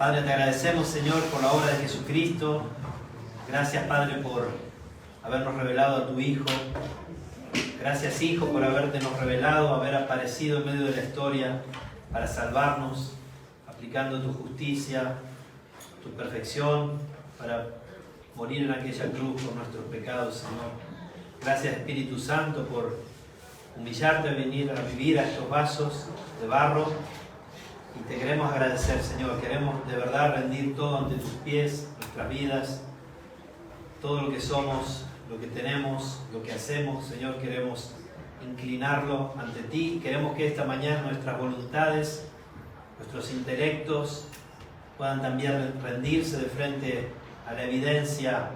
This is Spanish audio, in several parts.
Padre, te agradecemos, Señor, por la obra de Jesucristo. Gracias, Padre, por habernos revelado a tu Hijo. Gracias, Hijo, por habernos revelado, haber aparecido en medio de la historia para salvarnos, aplicando tu justicia, tu perfección, para morir en aquella cruz por nuestros pecados, Señor. Gracias, Espíritu Santo, por humillarte a venir a vivir a estos vasos de barro. Y te queremos agradecer, Señor. Queremos de verdad rendir todo ante tus pies, nuestras vidas, todo lo que somos, lo que tenemos, lo que hacemos, Señor. Queremos inclinarlo ante ti. Queremos que esta mañana nuestras voluntades, nuestros intelectos puedan también rendirse de frente a la evidencia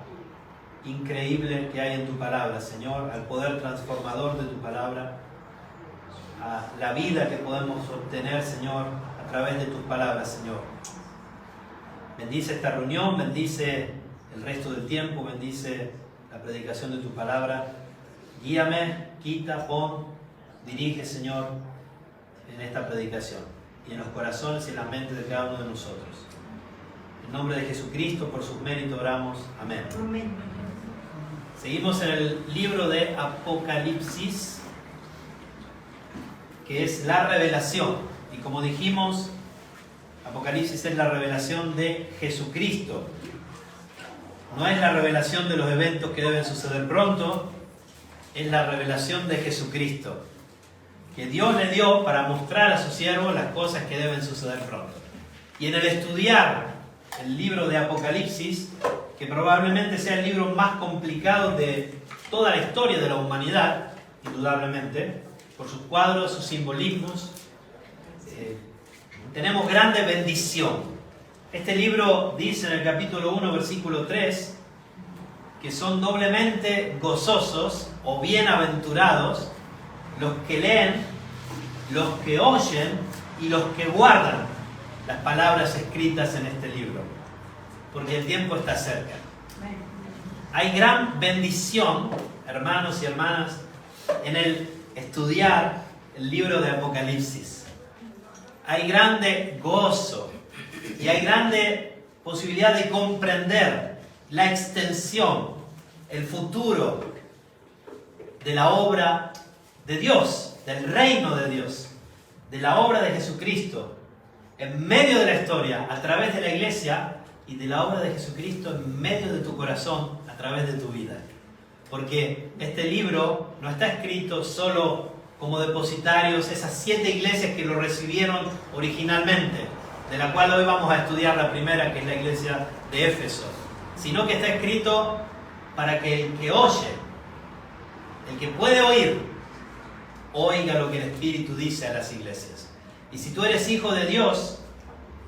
increíble que hay en tu palabra, Señor, al poder transformador de tu palabra, a la vida que podemos obtener, Señor, a través de tus palabras, Señor. Bendice esta reunión, bendice el resto del tiempo, bendice la predicación de tu palabra. Guíame, quita, pon, dirige, Señor, en esta predicación y en los corazones y en las mentes de cada uno de nosotros. En nombre de Jesucristo, por sus méritos oramos. Amén. Amén. Seguimos en el libro de Apocalipsis, que es la revelación. Y como dijimos, Apocalipsis es la revelación de Jesucristo. No es la revelación de los eventos que deben suceder pronto, es la revelación de Jesucristo, que Dios le dio para mostrar a su siervo las cosas que deben suceder pronto. Y en el estudiar el libro de Apocalipsis, que probablemente sea el libro más complicado de toda la historia de la humanidad, indudablemente, por sus cuadros, sus simbolismos, tenemos grande bendición. Este libro dice en el capítulo 1, versículo 3, que son doblemente gozosos o bienaventurados los que leen, los que oyen y los que guardan las palabras escritas en este libro, porque el tiempo está cerca. Hay gran bendición, hermanos y hermanas, en el estudiar el libro de Apocalipsis. Hay grande gozo y hay grande posibilidad de comprender la extensión, el futuro de la obra de Dios, del reino de Dios, de la obra de Jesucristo, en medio de la historia, a través de la iglesia, y de la obra de Jesucristo en medio de tu corazón, a través de tu vida. Porque este libro no está escrito solo como depositarios, esas 7 iglesias que lo recibieron originalmente, de la cual hoy vamos a estudiar la primera, que es la iglesia de Éfeso, sino que está escrito para que el que oye, el que puede oír, oiga lo que el Espíritu dice a las iglesias. Y si tú eres hijo de Dios,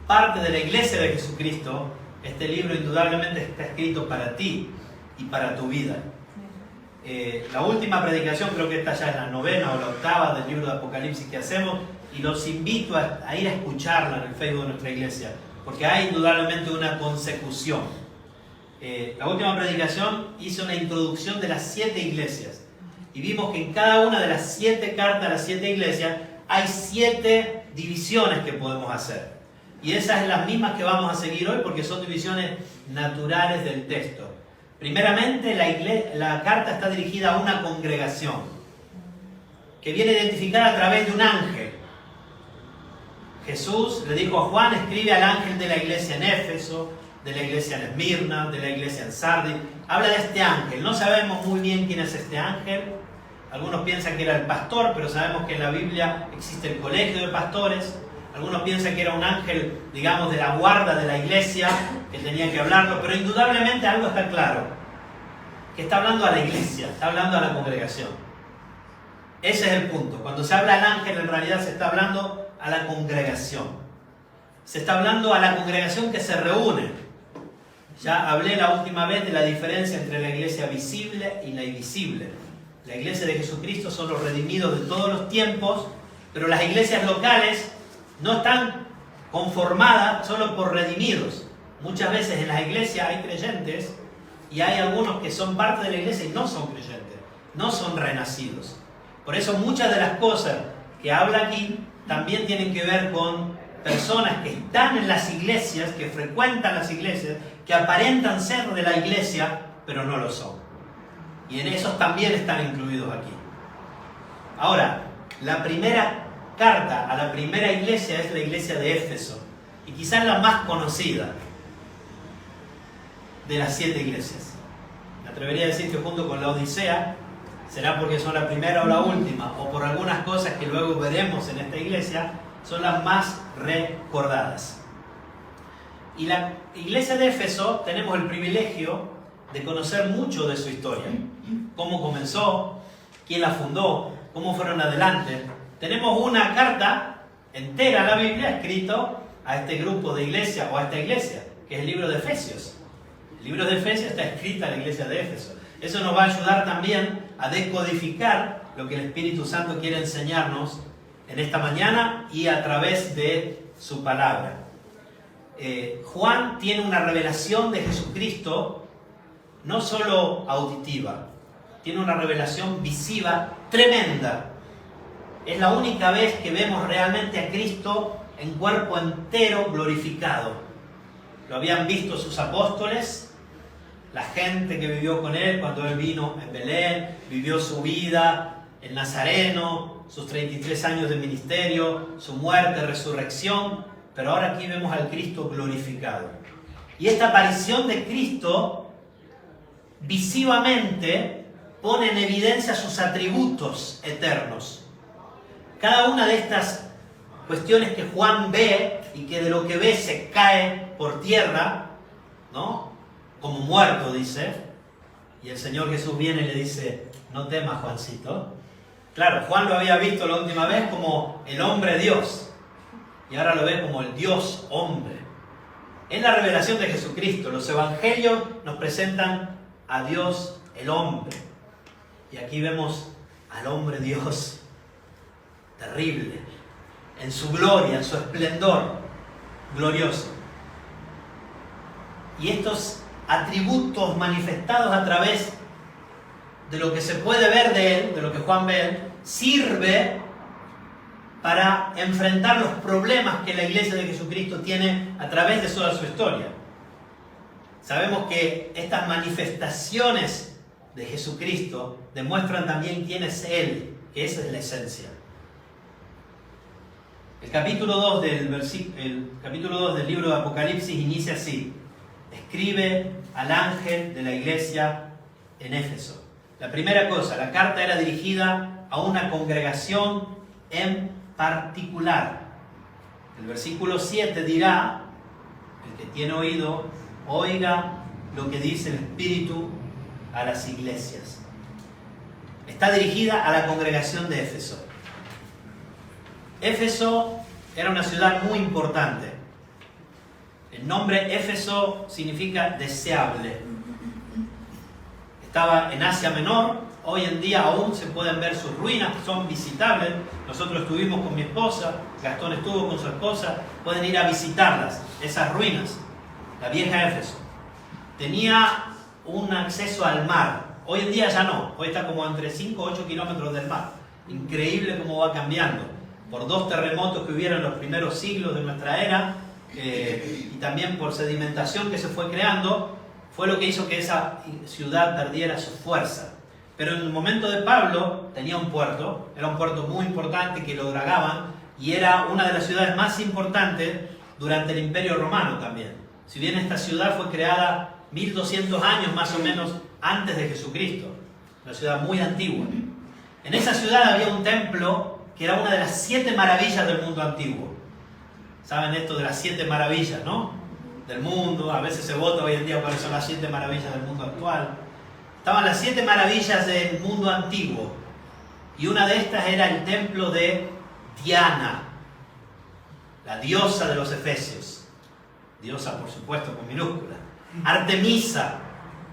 parte de la iglesia de Jesucristo, este libro indudablemente está escrito para ti y para tu vida. La última predicación, creo que esta ya es la 9ª o la 8ª del libro de Apocalipsis que hacemos, y los invito a ir a escucharla en el Facebook de nuestra iglesia, porque hay indudablemente una consecución. La última predicación hice una introducción de las 7 iglesias, y vimos que en cada una de las 7 cartas a las 7 iglesias hay 7 divisiones que podemos hacer. Y esas son las mismas que vamos a seguir hoy, porque son divisiones naturales del texto. Primeramente, la carta está dirigida a una congregación que viene identificada a través de un ángel. Jesús le dijo a Juan: escribe al ángel de la iglesia en Éfeso, de la iglesia en Esmirna, de la iglesia en Sardis. Habla de este ángel. No sabemos muy bien quién es este ángel. Algunos piensan que era el pastor, pero sabemos que en la Biblia existe el colegio de pastores. Algunos piensan que era un ángel, digamos, de la guarda de la iglesia, que tenía que hablarlo, pero indudablemente algo está claro, que está hablando a la iglesia, está hablando a la congregación. Ese es el punto. Cuando se habla al ángel, en realidad se está hablando a la congregación. Se está hablando a la congregación que se reúne. Ya hablé la última vez de la diferencia entre la iglesia visible y la invisible. La iglesia de Jesucristo son los redimidos de todos los tiempos, pero las iglesias locales no están conformadas solo por redimidos. Muchas veces en las iglesias hay creyentes y hay algunos que son parte de la iglesia y no son creyentes, no son renacidos. Por eso muchas de las cosas que habla aquí también tienen que ver con personas que están en las iglesias, que frecuentan las iglesias, que aparentan ser de la iglesia, pero no lo son. Y en esos también están incluidos aquí. Ahora, la primera carta a la primera iglesia es la iglesia de Éfeso, y quizás la más conocida de las 7 iglesias. Me atrevería a decir que junto con la Odisea, será porque son la primera o la última, o por algunas cosas que luego veremos en esta iglesia, son las más recordadas. Y la iglesia de Éfeso tenemos el privilegio de conocer mucho de su historia. Cómo comenzó, quién la fundó, cómo fueron adelante. Tenemos una carta entera a la Biblia escrito a este grupo de iglesia o a esta iglesia, que es el libro de Efesios. El libro de Efesios está escrito a la iglesia de Éfeso. Eso nos va a ayudar también a decodificar lo que el Espíritu Santo quiere enseñarnos en esta mañana y a través de su palabra. Juan tiene una revelación de Jesucristo no solo auditiva, tiene una revelación visiva tremenda. Es la única vez que vemos realmente a Cristo en cuerpo entero glorificado. Lo habían visto sus apóstoles, la gente que vivió con él cuando él vino en Belén, vivió su vida, el Nazareno, sus 33 años de ministerio, su muerte, resurrección, pero ahora aquí vemos al Cristo glorificado. Y esta aparición de Cristo visivamente pone en evidencia sus atributos eternos. Cada una de estas cuestiones que Juan ve y que de lo que ve se cae por tierra, ¿no? Como muerto, dice, y el Señor Jesús viene y le dice: no temas, Juancito. Claro, Juan lo había visto la última vez como el hombre Dios, y ahora lo ve como el Dios hombre. Es la revelación de Jesucristo. Los evangelios nos presentan a Dios el hombre, y aquí vemos al hombre Dios terrible, en su gloria, en su esplendor glorioso. Y estos atributos manifestados a través de lo que se puede ver de él, de lo que Juan ve, sirve para enfrentar los problemas que la iglesia de Jesucristo tiene a través de toda su historia. Sabemos que estas manifestaciones de Jesucristo demuestran también quién es Él, que esa es la esencia. El capítulo 2 del libro de Apocalipsis inicia así: escribe al ángel de la iglesia en Éfeso. La primera cosa, la carta era dirigida a una congregación en particular. El versículo 7 dirá: el que tiene oído, oiga lo que dice el Espíritu a las iglesias. Está dirigida a la congregación de Éfeso. Éfeso era una ciudad muy importante. El nombre Éfeso significa deseable. Estaba en Asia Menor. Hoy en día aún se pueden ver sus ruinas, son visitables. Nosotros estuvimos con mi esposa, Gastón estuvo con su esposa. Pueden ir a visitarlas, esas ruinas. La vieja Éfeso tenía un acceso al mar. Hoy en día ya no. Hoy está como entre 5 o 8 kilómetros del mar. Increíble cómo va cambiando. Por 2 terremotos que hubieron en los primeros siglos de nuestra era, y también por sedimentación que se fue creando, fue lo que hizo que esa ciudad perdiera su fuerza. Pero en el momento de Pablo tenía un puerto, era un puerto muy importante que lo dragaban, y era una de las ciudades más importantes durante el Imperio Romano también. Si bien esta ciudad fue creada 1200 años más o menos antes de Jesucristo, una ciudad muy antigua. En esa ciudad había un templo que era una de las 7 maravillas del mundo antiguo. Saben esto de las 7 maravillas, ¿no? Del mundo. A veces se vota hoy en día cuáles son las 7 maravillas del mundo actual. Estaban las 7 maravillas del mundo antiguo, y una de estas era el templo de Diana, la diosa de los efesios. Diosa, por supuesto, con minúscula. Artemisa.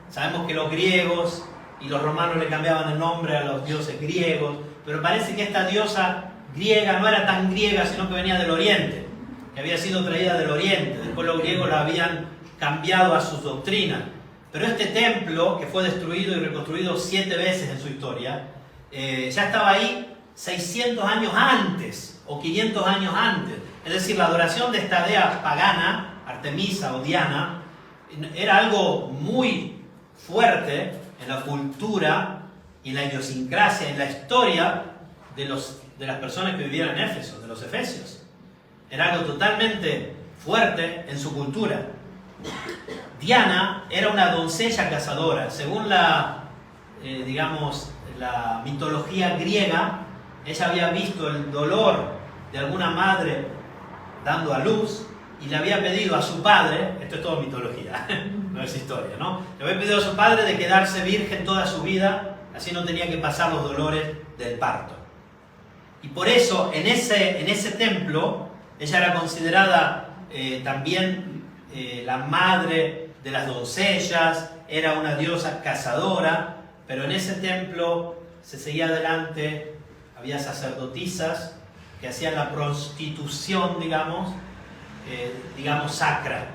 Sabemos que los griegos y los romanos le cambiaban el nombre a los dioses griegos, pero parece que esta diosa griega no era tan griega, sino que venía del Oriente, que había sido traída del Oriente. Después los griegos la habían cambiado a sus doctrinas. Pero este templo, que fue destruido y reconstruido 7 veces en su historia, ya estaba ahí 600 años antes o 500 años antes. Es decir, la adoración de esta dea pagana, Artemisa o Diana, era algo muy fuerte en la cultura y en la idiosincrasia, en la historia de las personas que vivían en Éfeso, de los efesios. Era algo totalmente fuerte en su cultura. Diana era una doncella cazadora. Según la mitología griega, ella había visto el dolor de alguna madre dando a luz y le había pedido a su padre, esto es todo mitología, no es historia, ¿no? Le había pedido a su padre de quedarse virgen toda su vida, así no tenía que pasar los dolores del parto. Y por eso, en ese templo, ella era considerada también la madre de las doncellas, era una diosa cazadora, pero en ese templo se seguía adelante, había sacerdotisas que hacían la prostitución, digamos sacra.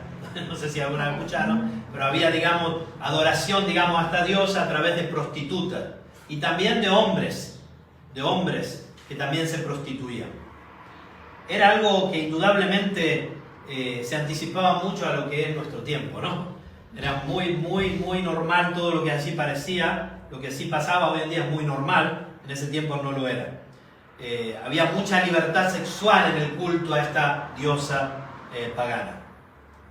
No sé si alguna vez escucharon, pero había, adoración, a esta diosa a través de prostitutas y también de hombres que también se prostituían. Era algo que indudablemente se anticipaba mucho a lo que es nuestro tiempo, ¿no? Era muy, muy, muy normal todo lo que así parecía, lo que así pasaba hoy en día es muy normal, en ese tiempo no lo era. Había mucha libertad sexual en el culto a esta diosa pagana.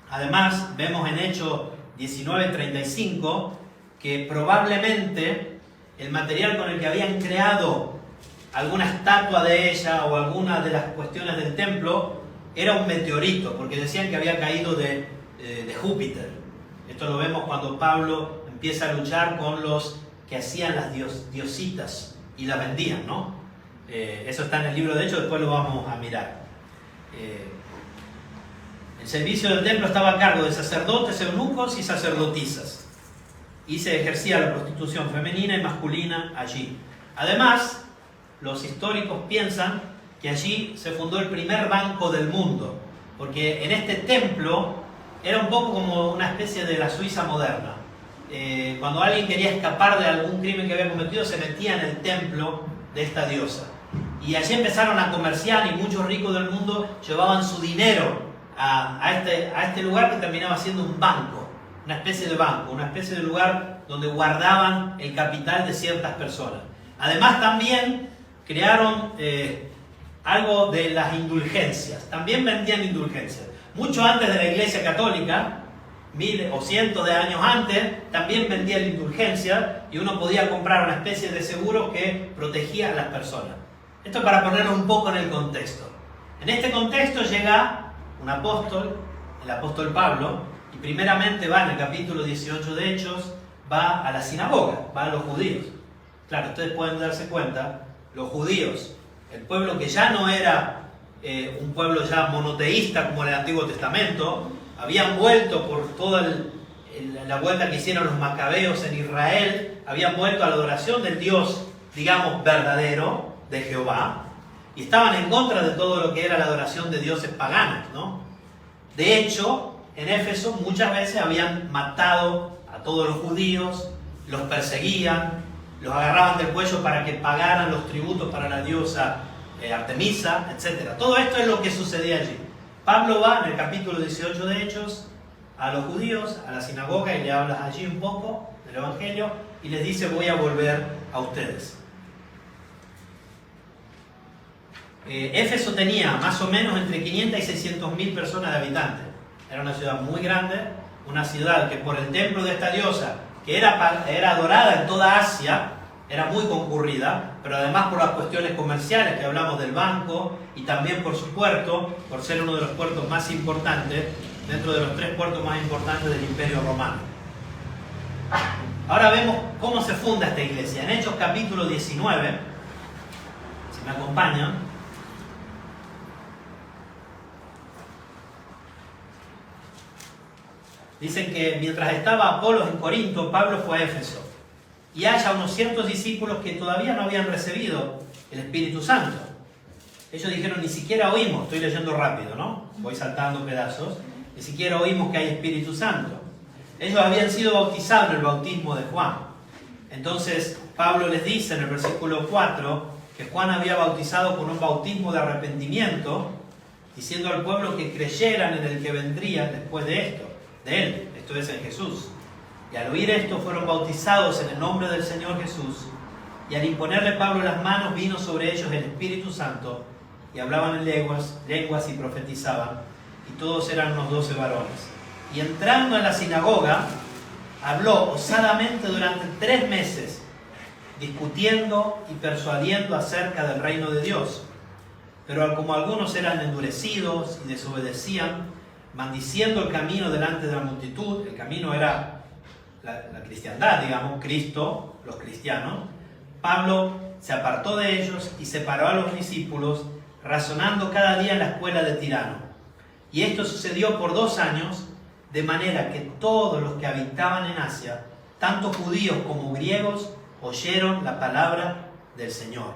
Además, vemos en Hechos 19:35 que probablemente el material con el que habían creado alguna estatua de ella o alguna de las cuestiones del templo era un meteorito, porque decían que había caído de Júpiter. Esto lo vemos cuando Pablo empieza a luchar con los que hacían las diositas y las vendían, ¿no? Eso está en el libro de Hechos, después lo vamos a mirar. El servicio del templo estaba a cargo de sacerdotes, eunucos y sacerdotisas, y se ejercía la prostitución femenina y masculina allí. Además, los históricos piensan que allí se fundó el primer banco del mundo, porque en este templo era un poco como una especie de la Suiza moderna. Cuando alguien quería escapar de algún crimen que había cometido, se metía en el templo de esta diosa. Y allí empezaron a comerciar y muchos ricos del mundo llevaban su dinero a este lugar que terminaba siendo un banco, una especie de banco, una especie de lugar donde guardaban el capital de ciertas personas. Además también crearon algo de las indulgencias, también vendían indulgencias. Mucho antes de la Iglesia Católica, miles o cientos de años antes, también vendían indulgencias y uno podía comprar una especie de seguro que protegía a las personas. Esto para ponerlo un poco en el contexto. En este contexto llega un apóstol, el apóstol Pablo, y primeramente va en el capítulo 18 de Hechos, va a la sinagoga, va a los judíos. Claro, ustedes pueden darse cuenta, los judíos, el pueblo que ya no era un pueblo ya monoteísta como en el Antiguo Testamento, habían vuelto por toda la vuelta que hicieron los macabeos en Israel, habían vuelto a la adoración del Dios, verdadero, de Jehová, y estaban en contra de todo lo que era la adoración de dioses paganos, ¿no? De hecho, en Éfeso muchas veces habían matado a todos los judíos, los perseguían, los agarraban del cuello para que pagaran los tributos para la diosa Artemisa, etc. Todo esto es lo que sucedía allí. Pablo va en el capítulo 18 de Hechos a los judíos, a la sinagoga, y le habla allí un poco del Evangelio y les dice: voy a volver a ustedes. Éfeso tenía más o menos entre 500 y 600.000 personas de habitantes. Era una ciudad muy grande, una ciudad que por el templo de esta diosa, que era adorada en toda Asia, era muy concurrida, pero además por las cuestiones comerciales que hablamos del banco y también por su puerto, por ser uno de los puertos más importantes, dentro de los 3 puertos más importantes del Imperio Romano. Ahora vemos cómo se funda esta iglesia. En Hechos capítulo 19, si me acompañan, dicen que mientras estaba Apolos en Corinto, Pablo fue a Éfeso. Y haya unos ciertos discípulos que todavía no habían recibido el Espíritu Santo. Ellos dijeron: ni siquiera oímos, estoy leyendo rápido, ¿no? Voy saltando pedazos. Ni siquiera oímos que hay Espíritu Santo. Ellos habían sido bautizados en el bautismo de Juan. Entonces Pablo les dice en el versículo 4 que Juan había bautizado con un bautismo de arrepentimiento diciendo al pueblo que creyeran en el que vendría después de esto, de él, esto es en Jesús. Y al oír esto fueron bautizados en el nombre del Señor Jesús, y al imponerle Pablo las manos vino sobre ellos el Espíritu Santo, y hablaban en lenguas y profetizaban, y todos eran unos 12 varones. Y entrando en la sinagoga, habló osadamente durante 3 meses, discutiendo y persuadiendo acerca del reino de Dios. Pero como algunos eran endurecidos y desobedecían, maldiciendo el camino delante de la multitud, el camino era la cristiandad, digamos, Cristo, los cristianos, Pablo se apartó de ellos y separó a los discípulos, razonando cada día en la escuela de Tirano. Y esto sucedió por 2 años, de manera que todos los que habitaban en Asia, tanto judíos como griegos, oyeron la palabra del Señor.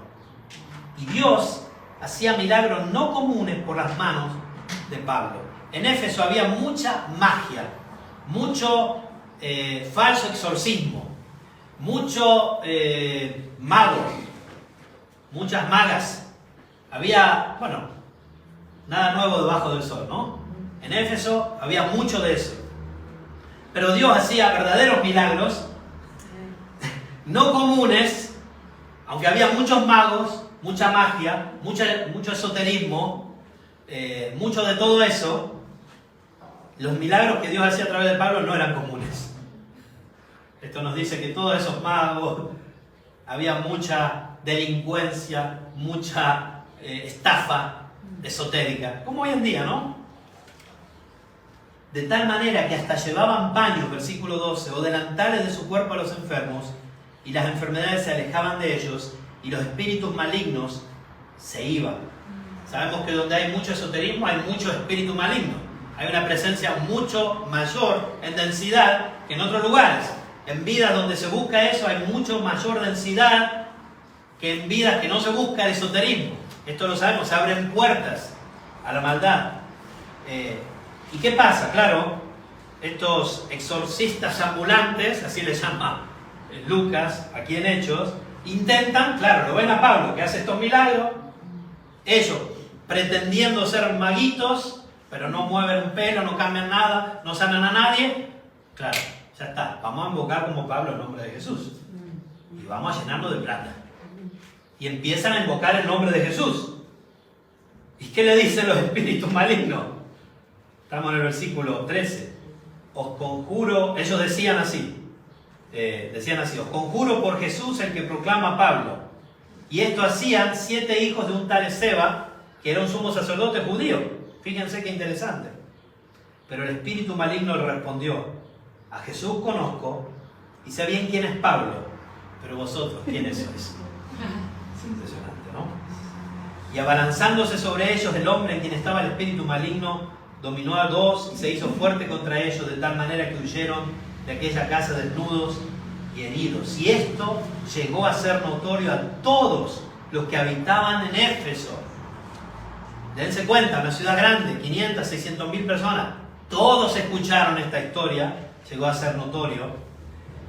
Y Dios hacía milagros no comunes por las manos de Pablo. En Éfeso había mucha magia, mucho falso exorcismo, mucho mago, muchas magas. Había, nada nuevo debajo del sol, ¿no? En Éfeso había mucho de eso. Pero Dios hacía verdaderos milagros, no comunes, aunque había muchos magos, mucha magia, mucho esoterismo, mucho de todo eso. Los milagros que Dios hacía a través de Pablo no eran comunes. Esto nos dice que todos esos magos, había mucha delincuencia, mucha estafa esotérica, como hoy en día, ¿no? De tal manera que hasta llevaban paños, versículo 12, o delantales de su cuerpo a los enfermos, y las enfermedades se alejaban de ellos, y los espíritus malignos se iban. Sabemos que donde hay mucho esoterismo hay mucho espíritu maligno. Hay una presencia mucho mayor en densidad que en otros lugares. En vidas donde se busca eso hay mucho mayor densidad que en vidas que no se busca el esoterismo. Esto lo sabemos, se abren puertas a la maldad. ¿Y qué pasa? Claro, estos exorcistas ambulantes, así les llama Lucas aquí en Hechos, intentan, claro, lo ven a Pablo que hace estos milagros, ellos pretendiendo ser maguitos, pero no mueven un pelo, no cambian nada, no sanan a nadie. Claro, ya está, vamos a invocar como Pablo el nombre de Jesús y vamos a llenarlo de plata. Y empiezan a invocar el nombre de Jesús. ¿Y qué le dicen los espíritus malignos? Estamos en el versículo 13. Os conjuro, ellos decían así, os conjuro por Jesús el que proclama Pablo. Y esto hacían 7 hijos de un tal Esceva, que era un sumo sacerdote judío. Fíjense qué interesante. Pero el espíritu maligno le respondió: a Jesús conozco y sé bien quién es Pablo, pero vosotros, ¿quiénes sois? Es impresionante, ¿no? Y abalanzándose sobre ellos, el hombre en quien estaba el espíritu maligno dominó a 2 y se hizo fuerte contra ellos, de tal manera que huyeron de aquella casa desnudos y heridos. Y esto llegó a ser notorio a todos los que habitaban en Éfeso. Dense cuenta, una ciudad grande, 500, 600 mil personas. Todos escucharon esta historia, llegó a ser notorio,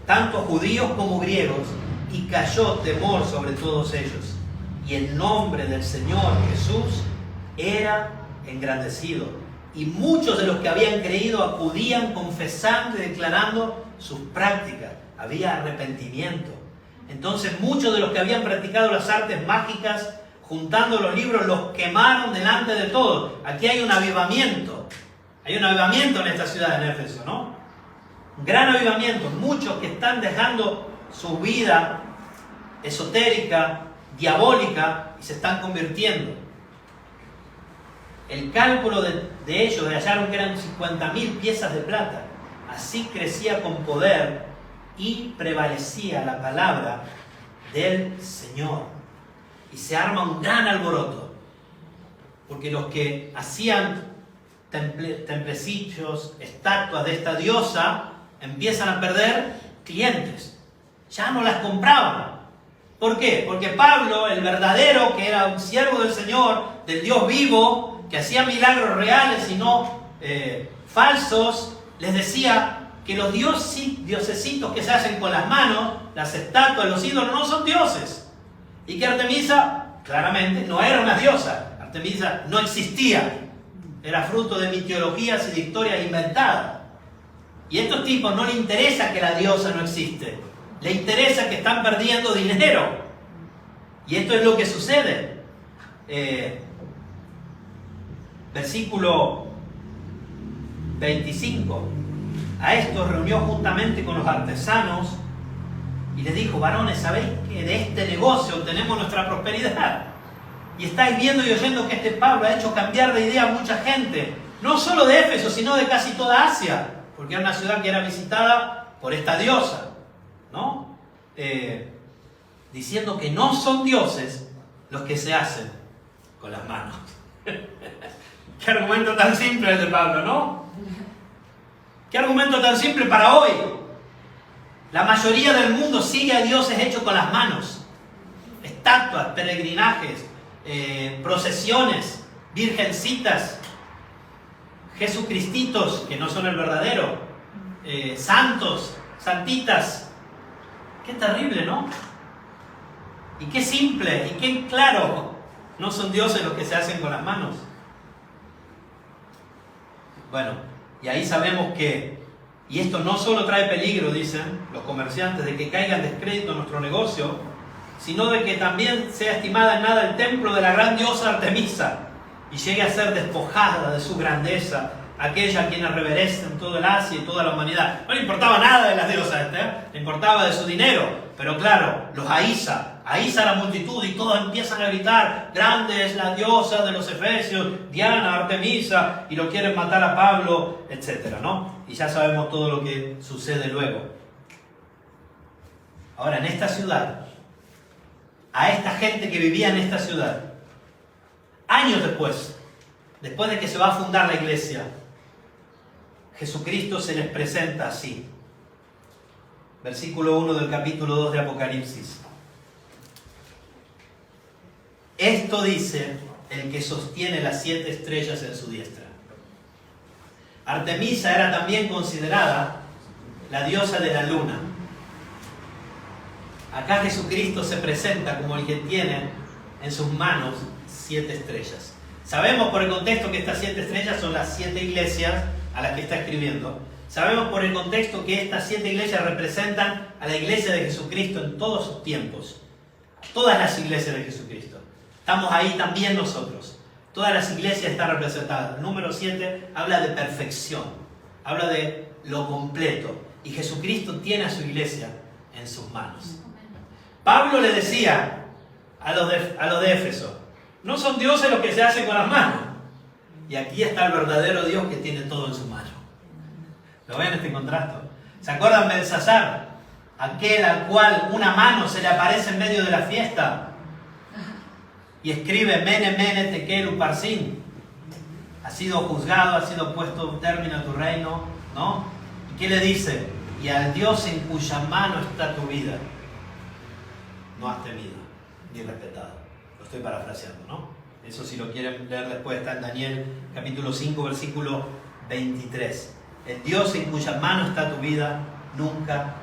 tanto judíos como griegos, y cayó temor sobre todos ellos. Y el nombre del Señor Jesús era engrandecido. Y muchos de los que habían creído acudían confesando y declarando sus prácticas. Había arrepentimiento. Entonces muchos de los que habían practicado las artes mágicas, juntando los libros, los quemaron delante de todos. Aquí hay un avivamiento. Hay un avivamiento en esta ciudad de Éfeso, ¿no? Un gran avivamiento. Muchos que están dejando su vida esotérica, diabólica, y se están convirtiendo. El cálculo de ellos hallaron que eran 50.000 piezas de plata. Así crecía con poder y prevalecía la palabra del Señor. Y se arma un gran alboroto, porque los que hacían templecillos, estatuas de esta diosa, empiezan a perder clientes. Ya no las compraban. ¿Por qué? Porque Pablo, el verdadero, que era un siervo del Señor, del Dios vivo, que hacía milagros reales y no falsos, les decía que los diosesitos que se hacen con las manos, las estatuas, los ídolos, no son dioses. Y que Artemisa, claramente, no era una diosa. Artemisa no existía. era fruto de mitologías y de historias inventadas. Y a estos tipos no les interesa que la diosa no existe, les interesa que están perdiendo dinero. Y esto es lo que sucede. Versículo 25. A estos reunió juntamente con los artesanos y les dijo: varones, ¿sabéis que de este negocio obtenemos nuestra prosperidad? Y estáis viendo y oyendo que este Pablo ha hecho cambiar de idea a mucha gente, no solo de Éfeso, sino de casi toda Asia, porque era una ciudad que era visitada por esta diosa, ¿no? Diciendo que no son dioses los que se hacen con las manos. Qué argumento tan simple el de Pablo, ¿no? Qué argumento tan simple para hoy. La mayoría del mundo sigue a dioses hechos con las manos. Estatuas, peregrinajes, procesiones, virgencitas, jesucristitos que no son el verdadero, santos, santitas. Qué terrible, ¿no? Y qué simple, y qué claro. No son dioses los que se hacen con las manos. Bueno, y ahí sabemos que, y esto no solo trae peligro, dicen los comerciantes, de que caiga en descrédito nuestro negocio, sino de que también sea estimada en nada el templo de la gran diosa Artemisa y llegue a ser despojada de su grandeza aquella a quienes reverencian todo el Asia y toda la humanidad. No le importaba nada de las diosas, le importaba de su dinero, pero claro, los aísa la multitud y todos empiezan a gritar: grande es la diosa de los efesios, Diana, Artemisa, y lo quieren matar a Pablo, etcétera, ¿no? Y ya sabemos todo lo que sucede luego. Ahora, en esta ciudad, a esta gente que vivía en esta ciudad, años después de que se va a fundar la iglesia, Jesucristo se les presenta así. Versículo 1 del capítulo 2 de Apocalipsis. Esto dice el que sostiene las 7 estrellas en su diestra. Artemisa era también considerada la diosa de la luna. Acá Jesucristo se presenta como el que tiene en sus manos 7 estrellas. Sabemos por el contexto que estas 7 estrellas son las 7 iglesias a las que está escribiendo. Sabemos por el contexto que estas 7 iglesias representan a la iglesia de Jesucristo en todos sus tiempos. Todas las iglesias de Jesucristo. Estamos ahí también nosotros. Todas las iglesias están representadas. El número 7 habla de perfección. Habla de lo completo. Y Jesucristo tiene a su iglesia en sus manos. Pablo le decía a los de Éfeso: no son dioses los que se hacen con las manos. Y aquí está el verdadero Dios que tiene todo en su mano. ¿Lo ven este contraste? ¿Se acuerdan de Belsasar? Aquel al cual una mano se le aparece en medio de la fiesta y escribe: Mene, Mene, Tekel, Uparsin. Ha sido juzgado, ha sido puesto término a tu reino, ¿no? ¿Y qué le dice? Y al Dios en cuya mano está tu vida, no has temido ni respetado. Lo estoy parafraseando, ¿no? Eso, si lo quieren leer después, está en Daniel capítulo 5, versículo 23. El Dios en cuya mano está tu vida, nunca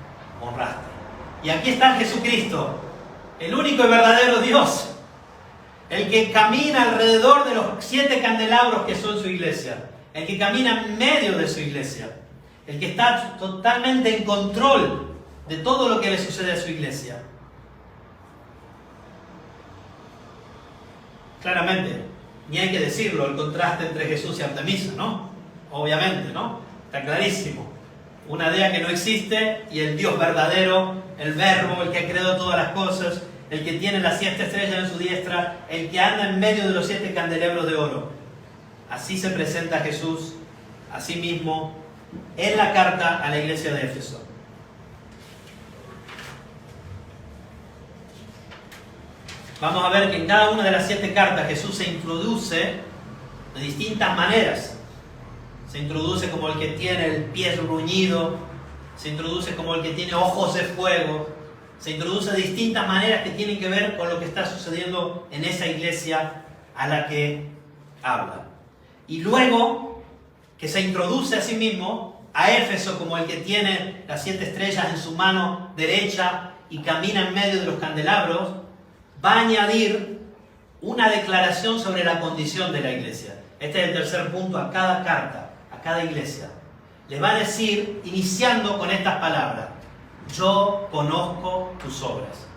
honraste. Y aquí está Jesucristo, el único y verdadero Dios, el que camina alrededor de los 7 candelabros que son su iglesia, el que camina en medio de su iglesia, el que está totalmente en control de todo lo que le sucede a su iglesia. Claramente, ni hay que decirlo, el contraste entre Jesús y Artemisa, ¿no? Obviamente, ¿no? Está clarísimo. Una dea que no existe y el Dios verdadero, el Verbo, el que ha creado todas las cosas, el que tiene las 7 estrellas en su diestra, el que anda en medio de los 7 candelabros de oro. Así se presenta Jesús a sí mismo en la carta a la iglesia de Éfeso. Vamos a ver que en cada una de las 7 cartas Jesús se introduce de distintas maneras. Se introduce como el que tiene el pie bruñido, se introduce como el que tiene ojos de fuego, se introduce de distintas maneras que tienen que ver con lo que está sucediendo en esa iglesia a la que habla. Y luego que se introduce a sí mismo a Éfeso como el que tiene las 7 estrellas en su mano derecha y camina en medio de los candelabros, va a añadir una declaración sobre la condición de la iglesia. este es el tercer punto, a cada carta, a cada iglesia. Les va a decir, iniciando con estas palabras: yo conozco tus obras.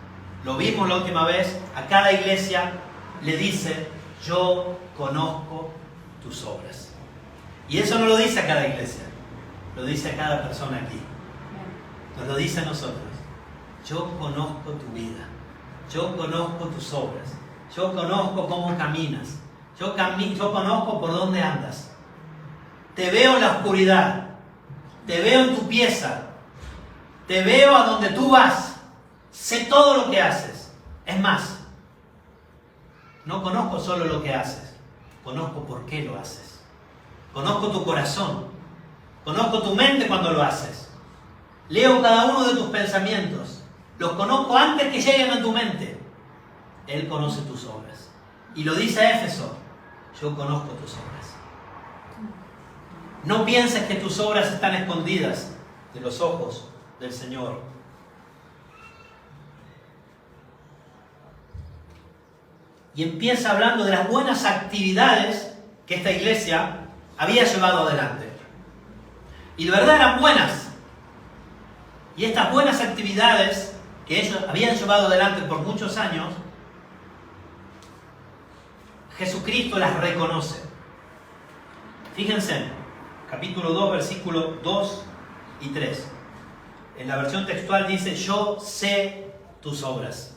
Lo vimos la última vez, a cada iglesia le dice, yo conozco tus obras. Y eso no lo dice a cada iglesia, lo dice a cada persona aquí. Nos lo dice a nosotros. Yo conozco tu vida, yo conozco tus obras, yo conozco cómo caminas, yo conozco por dónde andas. Te veo en la oscuridad, te veo en tu pieza, te veo a donde tú vas, sé todo lo que haces. Es más, no conozco solo lo que haces, conozco por qué lo haces. Conozco tu corazón, conozco tu mente cuando lo haces. Leo cada uno de tus pensamientos, los conozco antes que lleguen a tu mente. Él conoce tus obras. Y lo dice a Éfeso, yo conozco tus obras. No pienses que tus obras están escondidas de los ojos del Señor. Y empieza hablando de las buenas actividades que esta iglesia había llevado adelante. Y de verdad eran buenas. Y estas buenas actividades que ellos habían llevado adelante por muchos años, Jesucristo las reconoce. Fíjense, capítulo 2, versículos 2 y 3. En la versión textual dice, yo sé tus obras.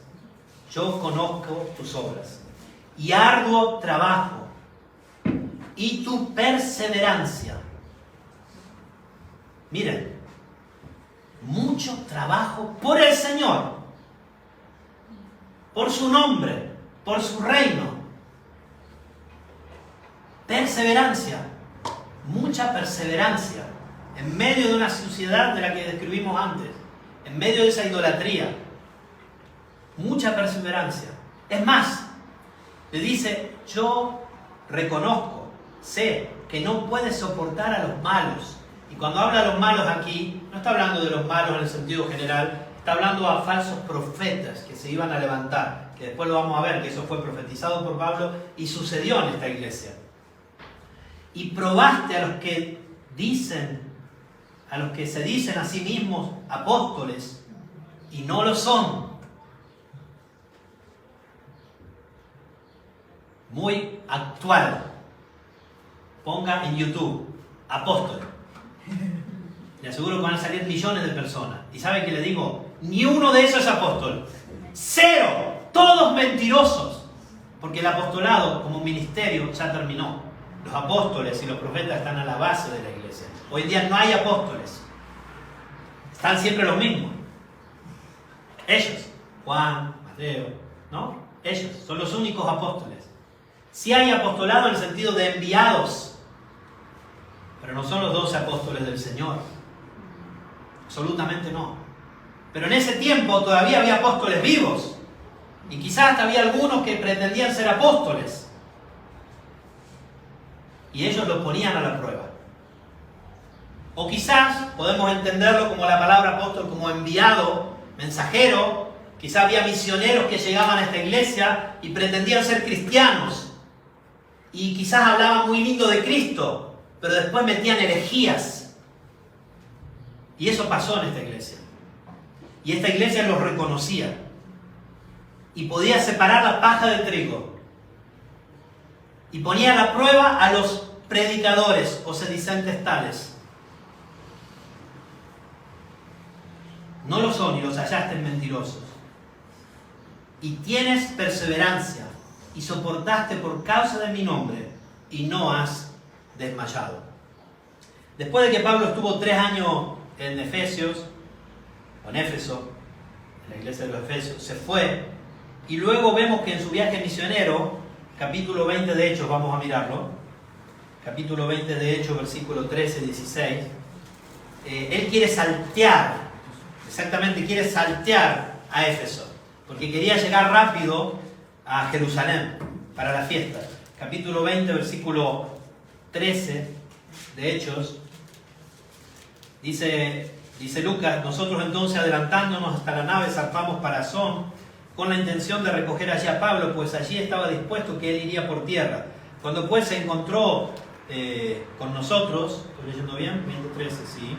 Yo conozco tus obras. Y arduo trabajo. Y tu perseverancia. Miren, mucho trabajo por el Señor, por su nombre, por su reino. Perseverancia, mucha perseverancia, en medio de una sociedad de la que describimos antes, en medio de esa idolatría. Mucha perseverancia. Es más, le dice, yo reconozco, sé que no puedes soportar a los malos. Y cuando habla de los malos aquí, no está hablando de los malos en el sentido general, está hablando a falsos profetas que se iban a levantar, que después lo vamos a ver, que eso fue profetizado por Pablo y sucedió en esta iglesia. Y probaste a los que se dicen a sí mismos apóstoles y no lo son. Muy actual. Ponga en YouTube, apóstol. Le aseguro que van a salir millones de personas. ¿Y sabe qué le digo? Ni uno de esos es apóstol. ¡Cero! Todos mentirosos. Porque el apostolado como ministerio ya terminó. Los apóstoles y los profetas están a la base de la iglesia. Hoy en día no hay apóstoles. Están siempre los mismos. Ellos. Juan, Mateo, ¿no? Ellos son los únicos apóstoles. Sí hay apostolado en el sentido de enviados, pero no son los 12 apóstoles del Señor. Absolutamente no. Pero en ese tiempo todavía había apóstoles vivos. Y quizás hasta había algunos que pretendían ser apóstoles. Y ellos los ponían a la prueba. O quizás podemos entenderlo como la palabra apóstol, como enviado, mensajero. Quizás había misioneros que llegaban a esta iglesia y pretendían ser cristianos. Y quizás hablaban muy lindo de Cristo, pero después metían herejías. Y eso pasó en esta iglesia. Y esta iglesia los reconocía. Y podía separar la paja del trigo. Y ponía a la prueba a los predicadores o sedicentes tales. No lo son y los hallaste mentirosos. Y tienes perseverancia y soportaste por causa de mi nombre y no has desmayado. Después de que Pablo estuvo 3 años en Éfeso, en la iglesia de los Efesios, se fue y luego vemos que en su viaje misionero, capítulo 20 de Hechos, vamos a mirarlo, capítulo 20 de Hechos, versículo 13, 16, él quiere saltear, exactamente quiere saltear a Éfeso, porque quería llegar rápido a Jerusalén para la fiesta. Capítulo 20, versículo 13 de Hechos, dice Lucas, nosotros entonces adelantándonos hasta la nave zarpamos para Asón con la intención de recoger allí a Pablo, pues allí estaba dispuesto que él iría por tierra. Cuando pues se encontró con nosotros, ¿estoy leyendo bien? 13, sí.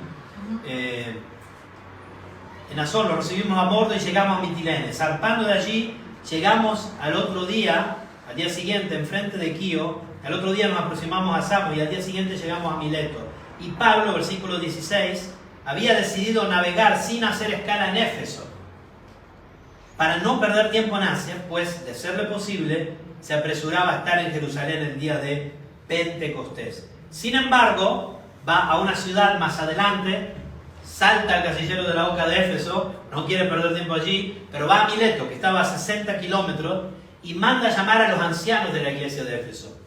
En Azón lo recibimos a bordo y llegamos a Mitilene. Zarpando de allí, llegamos al otro día, al día siguiente, enfrente de Quío. Al otro día nos aproximamos a Samos y al día siguiente llegamos a Mileto. Y Pablo, versículo 16, había decidido navegar sin hacer escala en Éfeso, para no perder tiempo en Asia, pues, de serle posible, se apresuraba a estar en Jerusalén el día de Pentecostés. Sin embargo, va a una ciudad más adelante, salta al casillero de la Oca de Éfeso, no quiere perder tiempo allí, pero va a Mileto, que estaba a 60 kilómetros, y manda a llamar a los ancianos de la iglesia de Éfeso.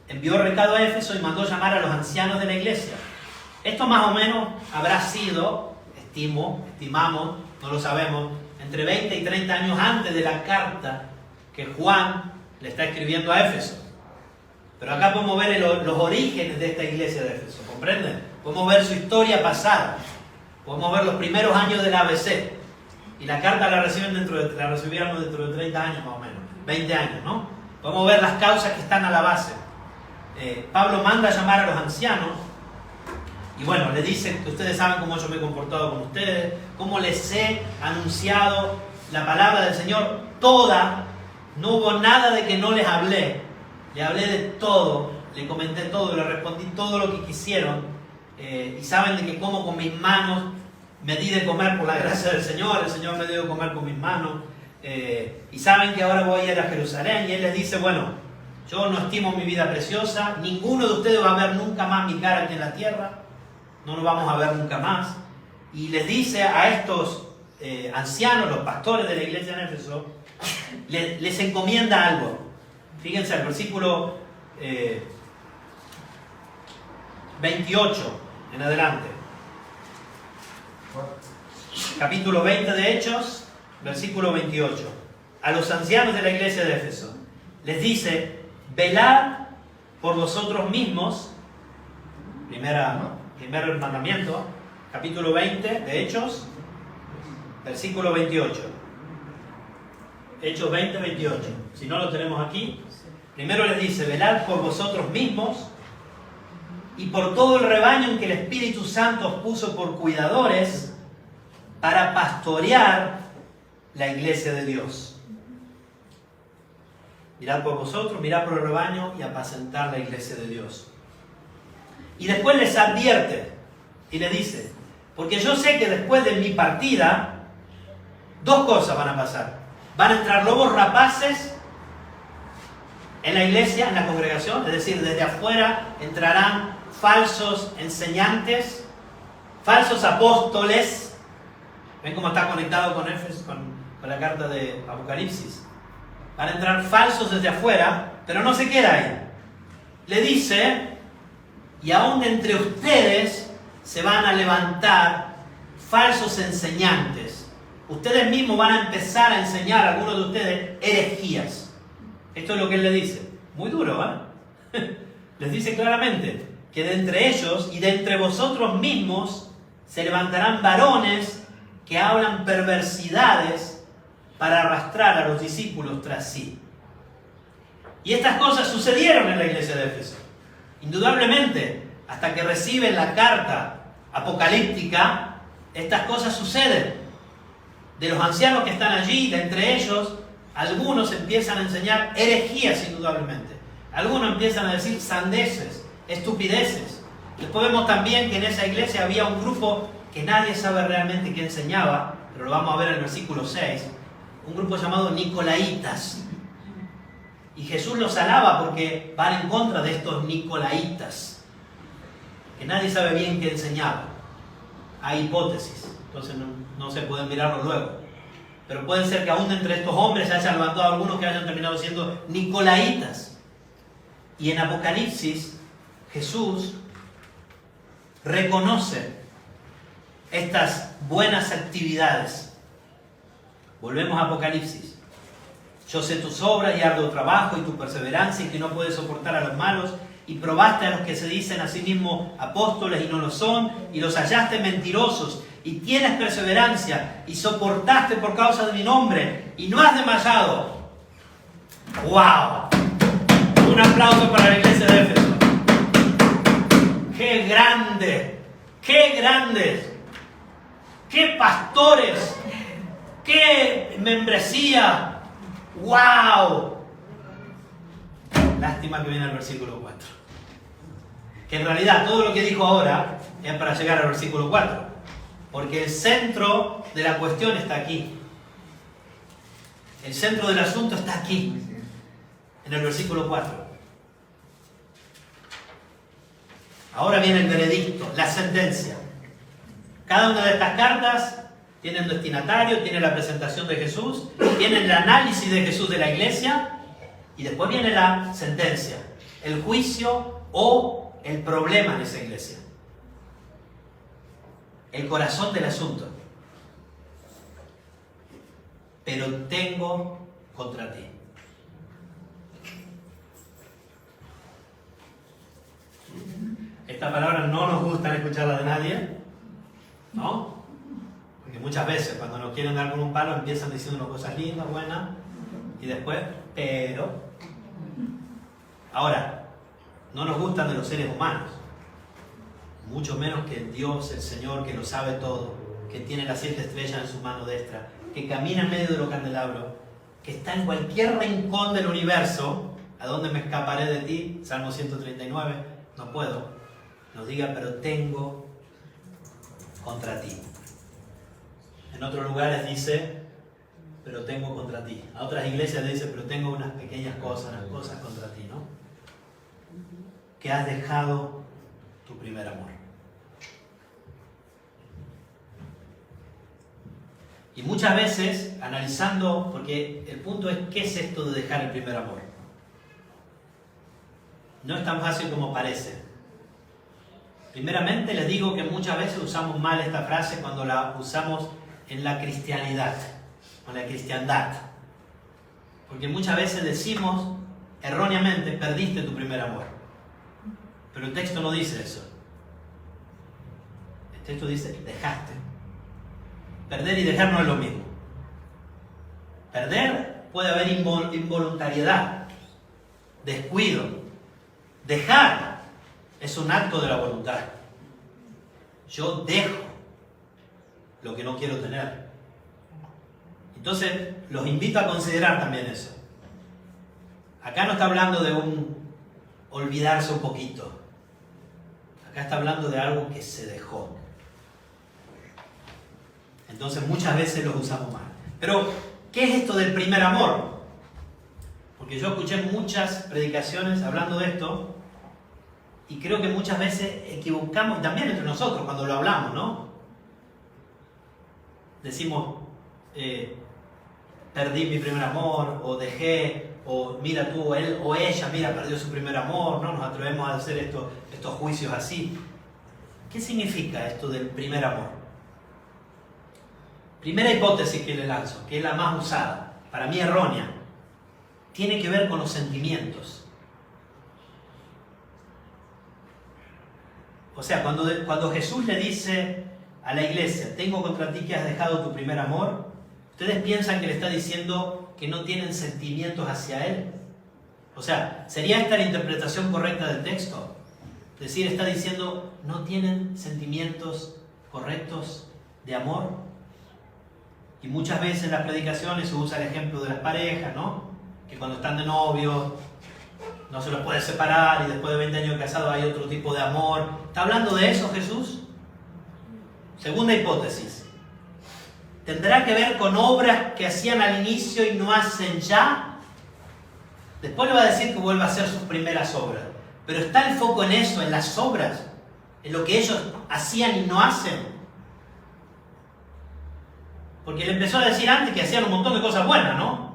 Envió recado a Éfeso y mandó llamar a los ancianos de la iglesia. Esto más o menos habrá sido, estimamos, no lo sabemos, entre 20 y 30 años antes de la carta que Juan le está escribiendo a Éfeso. Pero acá podemos ver los orígenes de esta iglesia de Éfeso, ¿comprenden? Podemos ver su historia pasada, podemos ver los primeros años del ABC. Y la carta la recibieron dentro de 30 años más o menos, 20 años, ¿no? Podemos ver las causas que están a la base. Pablo manda a llamar a los ancianos y bueno, le dice que ustedes saben cómo yo me he comportado con ustedes, cómo les he anunciado la palabra del Señor toda, no hubo nada de que no les hablé, le hablé de todo, le comenté todo, le respondí todo lo que quisieron, y saben de que como con mis manos me di de comer por la gracia del Señor, el Señor me dio de comer con mis manos, y saben que ahora voy a ir a Jerusalén, y Él les dice, bueno, yo no estimo mi vida preciosa, ninguno de ustedes va a ver nunca más mi cara aquí en la tierra, no nos vamos a ver nunca más. Y les dice a estos ancianos, los pastores de la iglesia en Éfeso, les encomienda algo. Fíjense, el versículo 28 en adelante. Capítulo 20 de Hechos, versículo 28. A los ancianos de la iglesia de Éfeso les dice: velad por vosotros mismos, primer mandamiento, capítulo 20 de Hechos, versículo 28. Hechos 20, 28. Si no lo tenemos aquí, primero les dice: velad por vosotros mismos y por todo el rebaño en que el Espíritu Santo os puso por cuidadores para pastorear la iglesia de Dios. Mirad por vosotros, mirad por el rebaño y apacentar la iglesia de Dios. Y después les advierte y le dice: porque yo sé que después de mi partida, dos cosas van a pasar. Van a entrar lobos rapaces en la iglesia, en la congregación, es decir, desde afuera entrarán falsos enseñantes, falsos apóstoles. ¿Ven cómo está conectado con Éfeso, con la carta de Apocalipsis? Van a entrar falsos desde afuera, pero no se queda ahí. Le dice: y aún entre ustedes se van a levantar falsos enseñantes. Ustedes mismos van a empezar a enseñar a algunos de ustedes herejías. Esto es lo que él le dice. Muy duro, ¿eh? Les dice claramente que de entre ellos y de entre vosotros mismos se levantarán varones que hablan perversidades para arrastrar a los discípulos tras sí. Y estas cosas sucedieron en la iglesia de Éfeso. Indudablemente, hasta que reciben la carta apocalíptica, estas cosas suceden. De los ancianos que están allí, de entre ellos, algunos empiezan a enseñar herejías, indudablemente. Algunos empiezan a decir sandeces, estupideces. Después vemos también que en esa iglesia había un grupo que nadie sabe realmente qué enseñaba, pero lo vamos a ver en el versículo 6, un grupo llamado Nicolaitas. Y Jesús los alaba porque van en contra de estos Nicolaitas, que nadie sabe bien qué enseñaba. Hay hipótesis, entonces no se pueden mirarlo luego. Pero puede ser que aún entre estos hombres se hayan levantado algunos que hayan terminado siendo Nicolaitas. Y en Apocalipsis, Jesús reconoce estas buenas actividades. Volvemos a Apocalipsis. Yo sé tus obras y arduo trabajo y tu perseverancia y que no puedes soportar a los malos, y probaste a los que se dicen a sí mismos apóstoles y no lo son, y los hallaste mentirosos, y tienes perseverancia, y soportaste por causa de mi nombre, y no has desmayado. ¡Wow! Un aplauso para la iglesia de Éfeso. ¡Qué grande! ¡Qué grandes! ¡Qué pastores! ¡Qué membresía! ¡Wow! Lástima que viene el versículo 4. Que en realidad todo lo que dijo ahora es para llegar al versículo 4. Porque el centro de la cuestión está aquí. El centro del asunto está aquí. En el versículo 4. Ahora viene el veredicto, la sentencia. Cada una de estas cartas tiene un destinatario, tiene la presentación de Jesús, tiene el análisis de Jesús de la iglesia y después viene la sentencia, el juicio o el problema en esa iglesia. El corazón del asunto. Pero tengo contra ti. Estas palabras no nos gustan escucharlas de nadie, ¿no? Porque muchas veces cuando nos quieren dar con un palo empiezan diciendo cosas lindas, buenas, y después, pero... Ahora, no nos gustan de los seres humanos, mucho menos que Dios, el Señor, que lo sabe todo, que tiene las 7 estrellas en su mano destra, que camina en medio de los candelabros, que está en cualquier rincón del universo. ¿A dónde me escaparé de ti? Salmo 139, no puedo. Nos diga, pero tengo contra ti. En otros lugares dice, pero tengo contra ti. A otras iglesias dice, pero tengo unas pequeñas cosas, unas cosas contra ti, ¿no? Que has dejado tu primer amor. Y muchas veces, analizando, porque el punto es, ¿qué es esto de dejar el primer amor? No es tan fácil como parece. Primeramente les digo que muchas veces usamos mal esta frase cuando la usamos en la cristianidad, o en la cristiandad. Porque muchas veces decimos erróneamente, perdiste tu primer amor. Pero el texto no dice eso. El texto dice, dejaste. Perder y dejar no es lo mismo. Perder puede haber involuntariedad, descuido. Dejar es un acto de la voluntad. Yo dejo lo que no quiero tener. Entonces, los invito a considerar también eso. Acá no está hablando de un olvidarse un poquito. Acá está hablando de algo que se dejó. Entonces, muchas veces los usamos mal. Pero, ¿qué es esto del primer amor? Porque yo escuché muchas predicaciones hablando de esto. Y creo que muchas veces equivocamos, también entre nosotros cuando lo hablamos, ¿no? Decimos, perdí mi primer amor, o dejé, o mira tú, él o ella, mira, perdió su primer amor, ¿no? Nos atrevemos a hacer estos juicios así. ¿Qué significa esto del primer amor? Primera hipótesis que le lanzo, que es la más usada, para mí errónea, tiene que ver con los sentimientos. O sea, cuando Jesús le dice a la iglesia, tengo contra ti que has dejado tu primer amor, ¿ustedes piensan que le está diciendo que no tienen sentimientos hacia Él? O sea, ¿sería esta la interpretación correcta del texto? Es decir, está diciendo, ¿no tienen sentimientos correctos de amor? Y muchas veces en las predicaciones se usa el ejemplo de las parejas, ¿no? Que cuando están de novios no se los puede separar y después de 20 años de casado hay otro tipo de amor. ¿Está hablando de eso Jesús? Segunda hipótesis. ¿Tendrá que ver con obras que hacían al inicio y no hacen ya? Después le va a decir que vuelva a hacer sus primeras obras. Pero ¿está el foco en eso, en las obras? ¿En lo que ellos hacían y no hacen? Porque le empezó a decir antes que hacían un montón de cosas buenas, ¿no?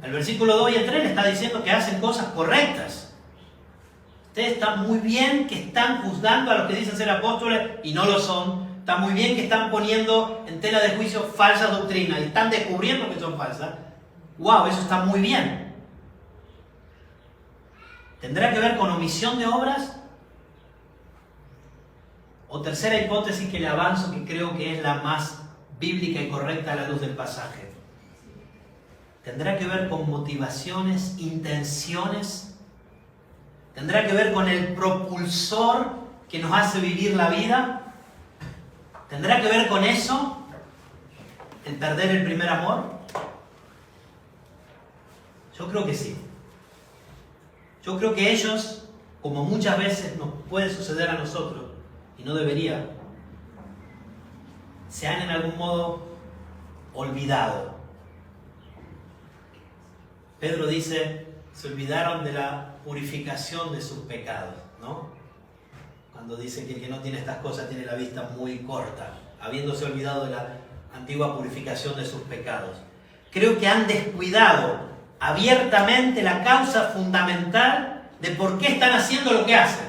El versículo 2 y el 3 le está diciendo que hacen cosas correctas. Ustedes están muy bien que están juzgando a los que dicen ser apóstoles y no lo son. Está muy bien que están poniendo en tela de juicio falsas doctrinas y están descubriendo que son falsas. ¡Wow! Eso está muy bien. ¿Tendrá que ver con omisión de obras? O tercera hipótesis que le avanzo, que creo que es la más bíblica y correcta a la luz del pasaje. tendrá que ver con motivaciones, intenciones, tendrá que ver con el propulsor que nos hace vivir la vida, tendrá que ver con eso, el perder el primer amor. Yo creo que sí. Yo creo que ellos, como muchas veces nos puede suceder a nosotros, y no debería, se han en algún modo olvidado. Pedro dice, se olvidaron de la purificación de sus pecados, ¿no? Cuando dice que el que no tiene estas cosas tiene la vista muy corta, habiéndose olvidado de la antigua purificación de sus pecados. Creo que han descuidado abiertamente la causa fundamental de por qué están haciendo lo que hacen.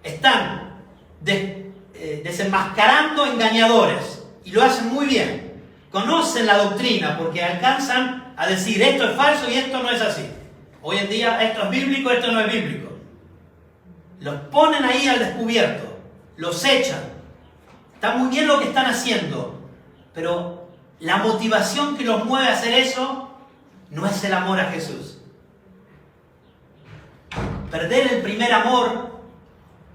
Están desenmascarando engañadores y lo hacen muy bien. Conocen la doctrina porque alcanzan a decir esto es falso y esto no es así. Hoy en día esto es bíblico, esto no es bíblico. Los ponen ahí al descubierto, los echan. Está muy bien lo que están haciendo, pero la motivación que los mueve a hacer eso no es el amor a Jesús. Perder el primer amor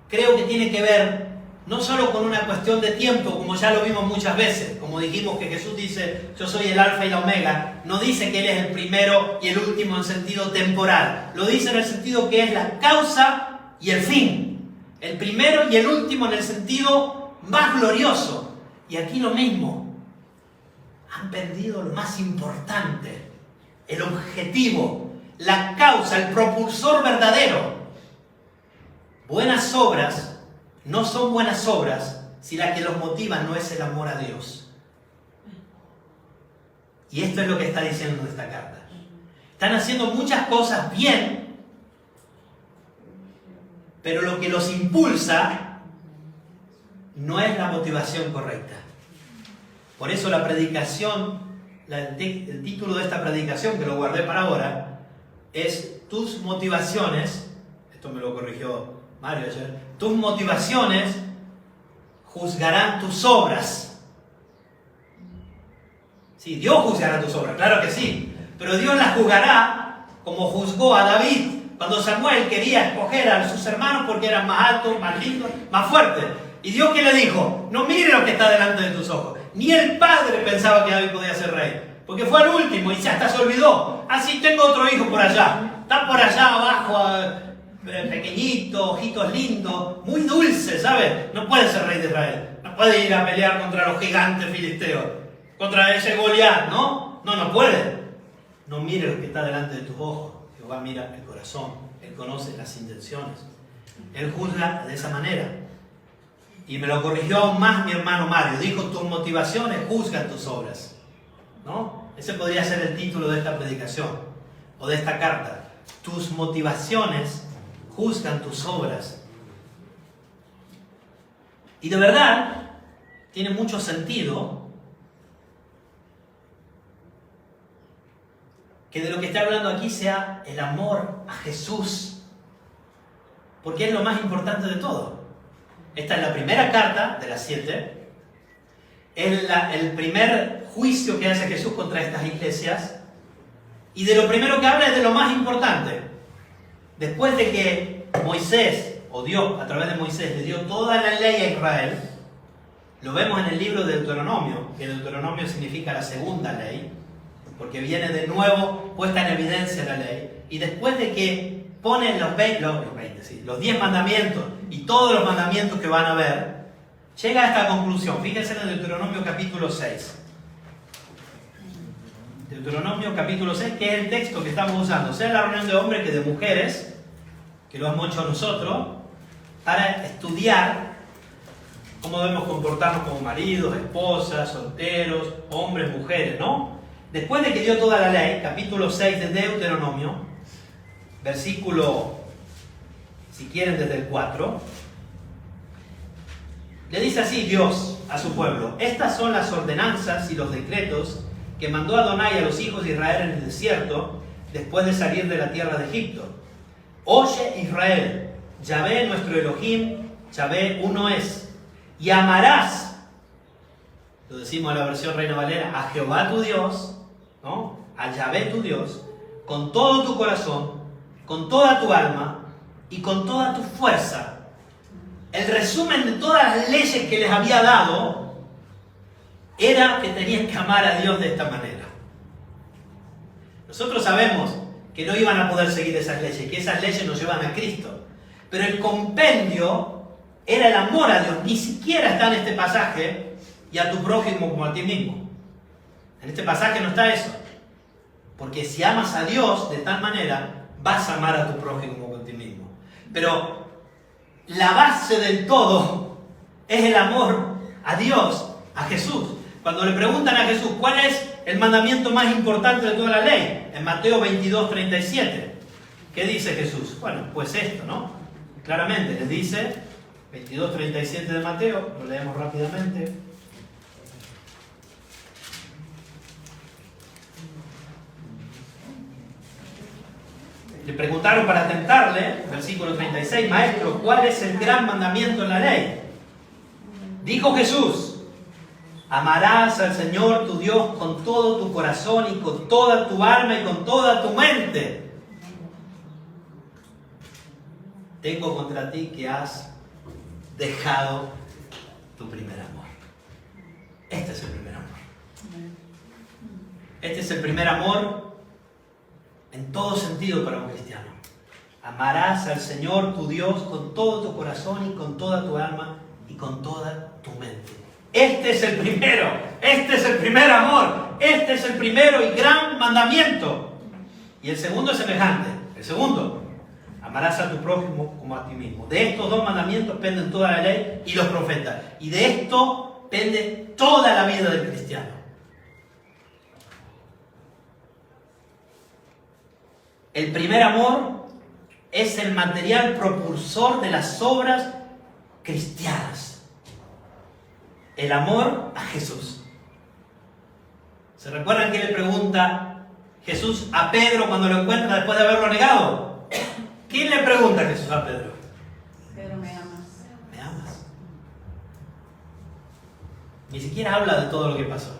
creo que tiene que ver no solo con una cuestión de tiempo, como ya lo vimos muchas veces, como dijimos que Jesús dice, yo soy el alfa y la omega, no dice que Él es el primero y el último en sentido temporal, lo dice en el sentido que es la causa y el fin, el primero y el último en el sentido más glorioso. Y aquí lo mismo, han perdido lo más importante, el objetivo, la causa, el propulsor verdadero. Buenas obras no son buenas obras si la que los motiva no es el amor a Dios. Y esto es lo que está diciendo en esta carta. Están haciendo muchas cosas bien, pero lo que los impulsa no es la motivación correcta. Por eso la predicación, el título de esta predicación, que lo guardé para ahora, es tus motivaciones, esto me lo corrigió Mario ayer, tus motivaciones juzgarán tus obras. Sí, Dios juzgará tus obras, claro que sí, pero Dios las juzgará como juzgó a David cuando Samuel quería escoger a sus hermanos porque eran más altos, más lindos, más fuertes. Y Dios, ¿qué le dijo? No mire lo que está delante de tus ojos. Ni el padre pensaba que David podía ser rey, porque fue el último y ya hasta se olvidó. Así tengo otro hijo por allá, está por allá abajo, pequeñito, ojitos lindos, muy dulce, ¿sabes? No puede ser rey de Israel, no puede ir a pelear contra los gigantes filisteos, contra ese Goliat, ¿no? No puede. No mire lo que está delante de tus ojos. Jehová mira el corazón, Él conoce las intenciones, Él juzga de esa manera. Y me lo corrigió aún más mi hermano Mario, dijo, tus motivaciones juzgan tus obras, ¿no? Ese podría ser el título de esta predicación o de esta carta. Tus motivaciones juzgan tus obras. Y de verdad tiene mucho sentido que de lo que está hablando aquí sea el amor a Jesús, porque es lo más importante de todo. Esta es la primera carta de las 7, es el primer juicio que hace Jesús contra estas iglesias, y de lo primero que habla es de lo más importante. Después de que Moisés, o Dios a través de Moisés, le dio toda la ley a Israel, lo vemos en el libro de Deuteronomio, que Deuteronomio significa la segunda ley, porque viene de nuevo puesta en evidencia la ley, y después de que pone los 10 mandamientos y todos los mandamientos que van a ver, llega a esta conclusión. Fíjense en Deuteronomio capítulo 6. Deuteronomio capítulo 6, que es el texto que estamos usando, sea en la reunión de hombres que de mujeres, que lo hemos hecho nosotros, para estudiar cómo debemos comportarnos como maridos, esposas, solteros, hombres, mujeres, ¿no? Después de que dio toda la ley, capítulo 6 de Deuteronomio, versículo, si quieren, desde el 4, le dice así Dios a su pueblo: estas son las ordenanzas y los decretos que mandó Adonai a los hijos de Israel en el desierto, después de salir de la tierra de Egipto. Oye Israel, Yahvé nuestro Elohim, Yahvé uno es, y amarás, lo decimos en la versión Reina Valera, a Jehová tu Dios, ¿no? a Yahvé tu Dios con todo tu corazón, con toda tu alma y con toda tu fuerza. El resumen de todas las leyes que les había dado era que tenían que amar a Dios de esta manera. Nosotros sabemos que no iban a poder seguir esas leyes, que esas leyes nos llevan a Cristo. Pero el compendio era el amor a Dios. Ni siquiera está en este pasaje, y a tu prójimo como a ti mismo. En este pasaje no está eso. Porque si amas a Dios de tal manera, vas a amar a tu prójimo como a ti mismo. Pero la base del todo es el amor a Dios, a Jesús. Cuando le preguntan a Jesús, ¿cuál es el mandamiento más importante de toda la ley? En Mateo 22:37. ¿Qué dice Jesús? Bueno, pues esto, ¿no? Claramente les dice, 22:37 de Mateo, lo leemos rápidamente. Le preguntaron para tentarle, versículo 36, Maestro, ¿cuál es el gran mandamiento en la ley? Dijo Jesús, amarás al Señor tu Dios con todo tu corazón y con toda tu alma y con toda tu mente. Tengo contra ti que has dejado tu primer amor. Este es el primer amor. Este es el primer amor en todo sentido para un cristiano. Amarás al Señor tu Dios con todo tu corazón y con toda tu alma y con toda tu mente. Este es el primero. Este es el primer amor. Este es el primero y gran mandamiento. Y el segundo es semejante. El segundo, amarás a tu prójimo como a ti mismo. De estos dos mandamientos penden toda la ley y los profetas. Y de esto pende toda la vida del cristiano. El primer amor es el material propulsor de las obras cristianas. El amor a Jesús. ¿Se recuerdan que le pregunta Jesús a Pedro cuando lo encuentra después de haberlo negado? ¿Quién le pregunta a Jesús a Pedro? Pedro, ¿me amas? ¿Me amas? Ni siquiera habla de todo lo que pasó.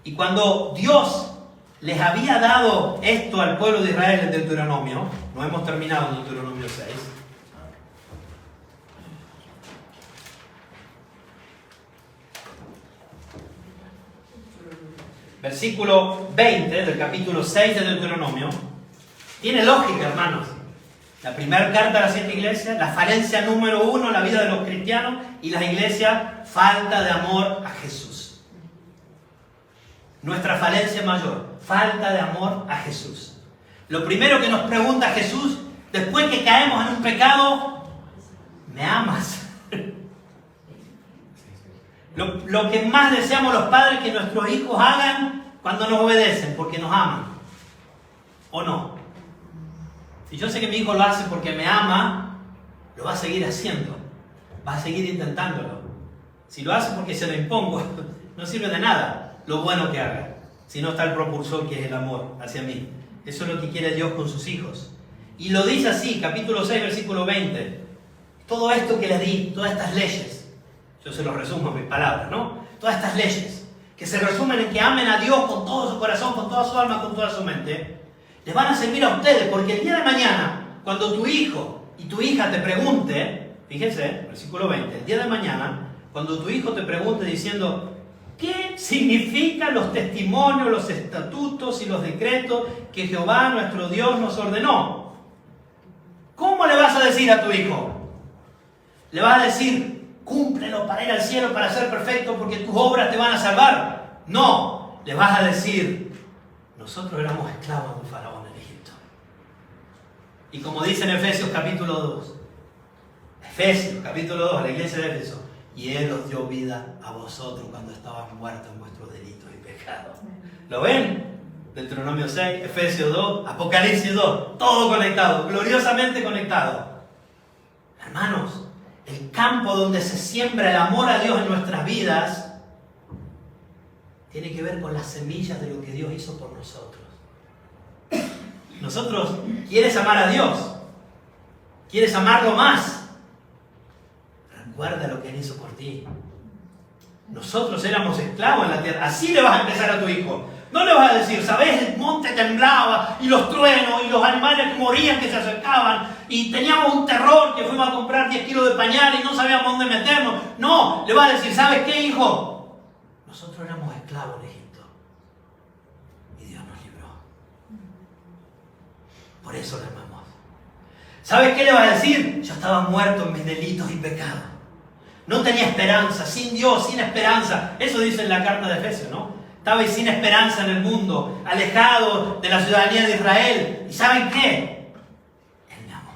Y cuando Dios les había dado esto al pueblo de Israel en Deuteronomio, no hemos terminado en Deuteronomio 6, versículo 20 del capítulo 6 de Deuteronomio, tiene lógica, hermanos. La primera carta a las 7 iglesias, la falencia número 1 en la vida de los cristianos, y las iglesias, falta de amor a Jesús. Nuestra falencia mayor, falta de amor a Jesús. Lo primero que nos pregunta Jesús, después que caemos en un pecado, ¿me amas? Lo que más deseamos los padres que nuestros hijos hagan cuando nos obedecen, porque nos aman. ¿O no? Si yo sé que mi hijo lo hace porque me ama, lo va a seguir haciendo. Va a seguir intentándolo. Si lo hace porque se lo impongo, no sirve de nada lo bueno que haga. Si no está el propulsor que es el amor hacia mí. Eso es lo que quiere Dios con sus hijos. Y lo dice así, capítulo 6, versículo 20. Todo esto que les di, todas estas leyes, yo se los resumo en mis palabras, ¿no? Todas estas leyes, que se resumen en que amen a Dios con todo su corazón, con toda su alma, con toda su mente, les van a servir a ustedes, porque el día de mañana, cuando tu hijo y tu hija te pregunte, fíjense, versículo 20, el día de mañana, cuando tu hijo te pregunte diciendo, ¿qué significan los testimonios, los estatutos y los decretos que Jehová nuestro Dios nos ordenó? ¿Cómo le vas a decir a tu hijo? ¿Le vas a decir, cúmplelo para ir al cielo, para ser perfecto, porque tus obras te van a salvar? No, le vas a decir, nosotros éramos esclavos de Faraón en Egipto. Y como dice en Efesios capítulo 2, Efesios capítulo 2, la iglesia de Éfeso, y Él os dio vida a vosotros cuando estabas muertos en vuestros delitos y pecados. ¿Lo ven? Deuteronomio 6, Efesios 2, Apocalipsis 2, todo conectado, gloriosamente conectado. Hermanos, el campo donde se siembra el amor a Dios en nuestras vidas tiene que ver con las semillas de lo que Dios hizo por nosotros. Nosotros, ¿quieres amar a Dios? ¿Quieres amarlo más? Recuerda lo que Él hizo por ti. Nosotros éramos esclavos en la tierra. Así le vas a empezar a tu hijo. No le vas a decir, ¿sabes? El monte temblaba y los truenos y los animales que morían que se acercaban y teníamos un terror que fuimos a comprar 10 kilos de pañal y no sabíamos dónde meternos. No, le vas a decir, ¿sabes qué, hijo? Nosotros éramos esclavos en Egipto y Dios nos libró. Por eso le amamos. ¿Sabes qué le vas a decir? Yo estaba muerto en mis delitos y pecados. No tenía esperanza, sin Dios, sin esperanza. Eso dice en la carta de Efesios, ¿no? Estaba sin esperanza en el mundo, alejado de la ciudadanía de Israel. ¿Y saben qué? Él me amó.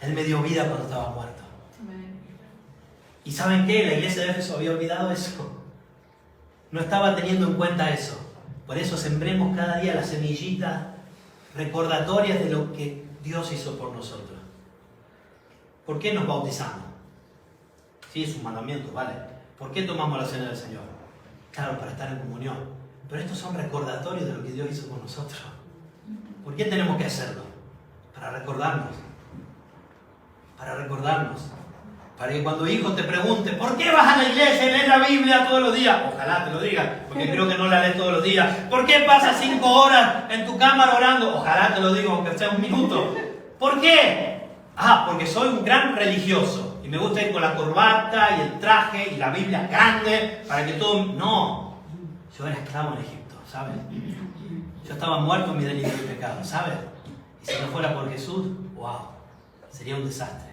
Él me dio vida cuando estaba muerto. ¿Y saben qué? La iglesia de Éfeso había olvidado eso. No estaba teniendo en cuenta eso. Por eso sembremos cada día las semillitas recordatorias de lo que Dios hizo por nosotros. ¿Por qué nos bautizamos? Sí, es un mandamiento, ¿vale? ¿Por qué tomamos la cena del Señor? Claro, para estar en comunión. Pero estos son recordatorios de lo que Dios hizo con nosotros. ¿Por qué tenemos que hacerlo? Para recordarnos. Para recordarnos. Para que cuando hijo te pregunte, ¿por qué vas a la iglesia y lees la Biblia todos los días? Ojalá te lo diga, porque creo que no la lees todos los días. ¿Por qué pasas 5 horas en tu cámara orando? Ojalá te lo diga, aunque sea un minuto. ¿Por qué? Porque soy un gran religioso. Y me gusta ir con la corbata y el traje y la Biblia grande para que todo... No, yo era esclavo en Egipto, ¿sabes? Yo estaba muerto en mi delito y pecado, ¿sabes? Y si no fuera por Jesús, wow, sería un desastre.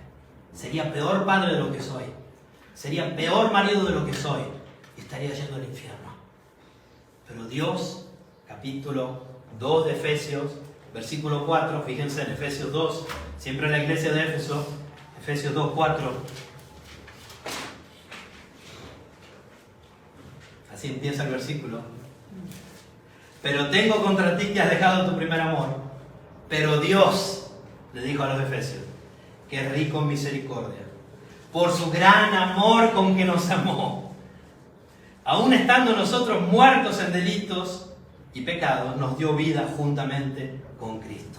Sería peor padre de lo que soy. Sería peor marido de lo que soy. Y estaría yendo al infierno. Pero Dios, capítulo 2 de Efesios, versículo 4, fíjense en Efesios 2, siempre en la iglesia de Éfeso, Efesios 2, 4. Así empieza el versículo. Pero tengo contra ti que has dejado tu primer amor. Pero Dios, le dijo a los efesios, que es rico en misericordia, por su gran amor con que nos amó, aun estando nosotros muertos en delitos y pecados, nos dio vida juntamente con Cristo.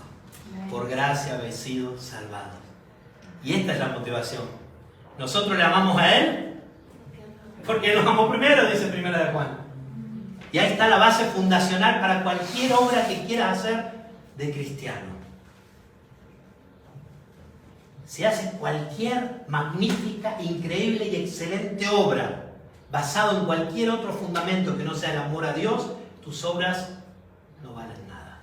Por gracia habéis sido salvados. Y esta es la motivación. Nosotros le amamos a Él porque Él nos amó primero, dice 1 de Juan. Y ahí está la base fundacional para cualquier obra que quieras hacer de cristiano. Se hace cualquier magnífica, increíble y excelente obra basado en cualquier otro fundamento que no sea el amor a Dios, tus obras no valen nada.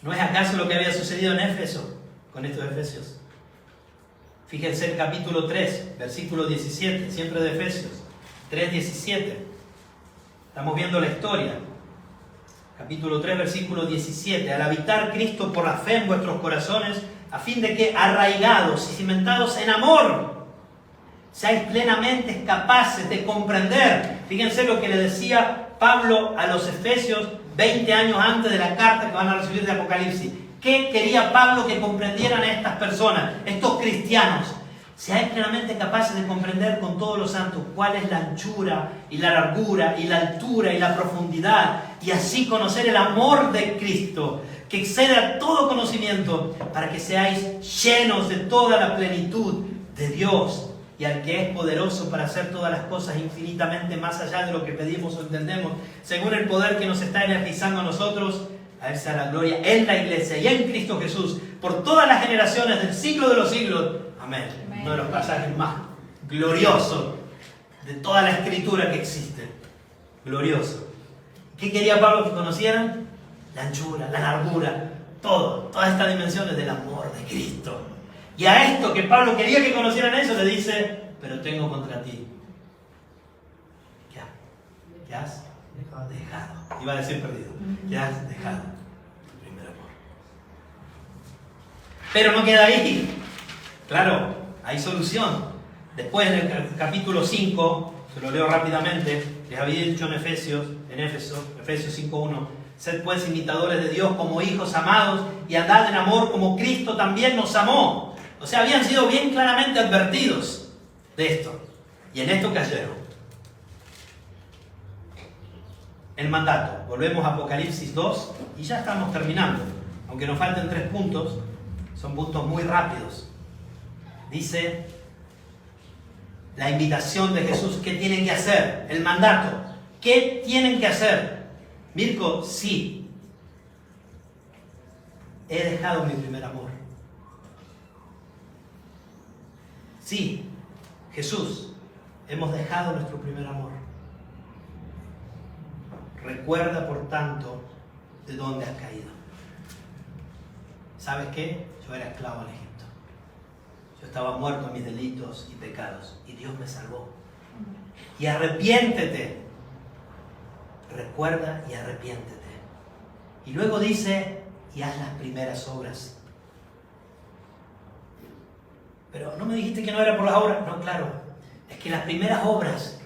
¿No es acaso lo que había sucedido en Éfeso con estos efesios? Fíjense el capítulo 3, versículo 17, siempre de Efesios, 3:17. Estamos viendo la historia. Capítulo 3, versículo 17. Al habitar Cristo por la fe en vuestros corazones, a fin de que, arraigados y cimentados en amor, seáis plenamente capaces de comprender. Fíjense lo que le decía Pablo a los efesios 20 años antes de la carta que van a recibir de Apocalipsis. ¿Qué quería Pablo que comprendieran estas personas, estos cristianos? Seáis plenamente capaces de comprender con todos los santos cuál es la anchura y la largura y la altura y la profundidad, y así conocer el amor de Cristo, que excede a todo conocimiento, para que seáis llenos de toda la plenitud de Dios, y al que es poderoso para hacer todas las cosas infinitamente más allá de lo que pedimos o entendemos, según el poder que nos está energizando a nosotros. A Él sea la gloria en la iglesia y en Cristo Jesús por todas las generaciones del siglo de los siglos. Amén. Uno de los pasajes más gloriosos de toda la escritura que existe. Glorioso. ¿Qué quería Pablo que conocieran? La anchura, la largura, todas estas dimensiones del amor de Cristo. Y a esto que Pablo quería que conocieran eso, le dice, pero tengo contra ti. ¿Qué has dejado? Iba a decir perdido. ¿Qué has dejado? Tu primer amor. Pero no queda ahí. Claro, hay solución. Después, en el capítulo 5, se lo leo rápidamente, les había dicho en Efesios 5:1, sed pues imitadores de Dios como hijos amados y andad en amor como Cristo también nos amó. O sea, habían sido bien claramente advertidos de esto. Y en esto cayeron. El mandato. Volvemos a Apocalipsis 2 y ya estamos terminando. aunque nos falten 3 puntos, son puntos muy rápidos. Dice la invitación de Jesús, ¿qué tienen que hacer? El mandato, ¿qué tienen que hacer? Mirko, sí, he dejado mi primer amor. Sí, Jesús, hemos dejado nuestro primer amor. Recuerda, por tanto, de dónde has caído. ¿Sabes qué? Yo era esclavo en Egipto. Yo estaba muerto en mis delitos y pecados. Y Dios me salvó. Y arrepiéntete. Recuerda y arrepiéntete. Y luego dice, y haz las primeras obras. Pero no me dijiste que no era por las obras. No, claro. Es que las primeras obras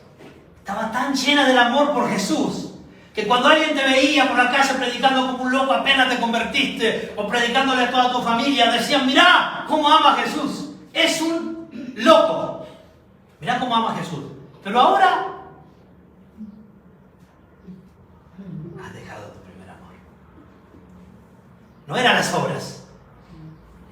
estaba tan llena del amor por Jesús, que cuando alguien te veía por la calle predicando como un loco apenas te convertiste, o predicándole a toda tu familia, decían, mirá cómo ama a Jesús, es un loco, mirá cómo ama a Jesús. Pero ahora has dejado tu primer amor. No eran las obras,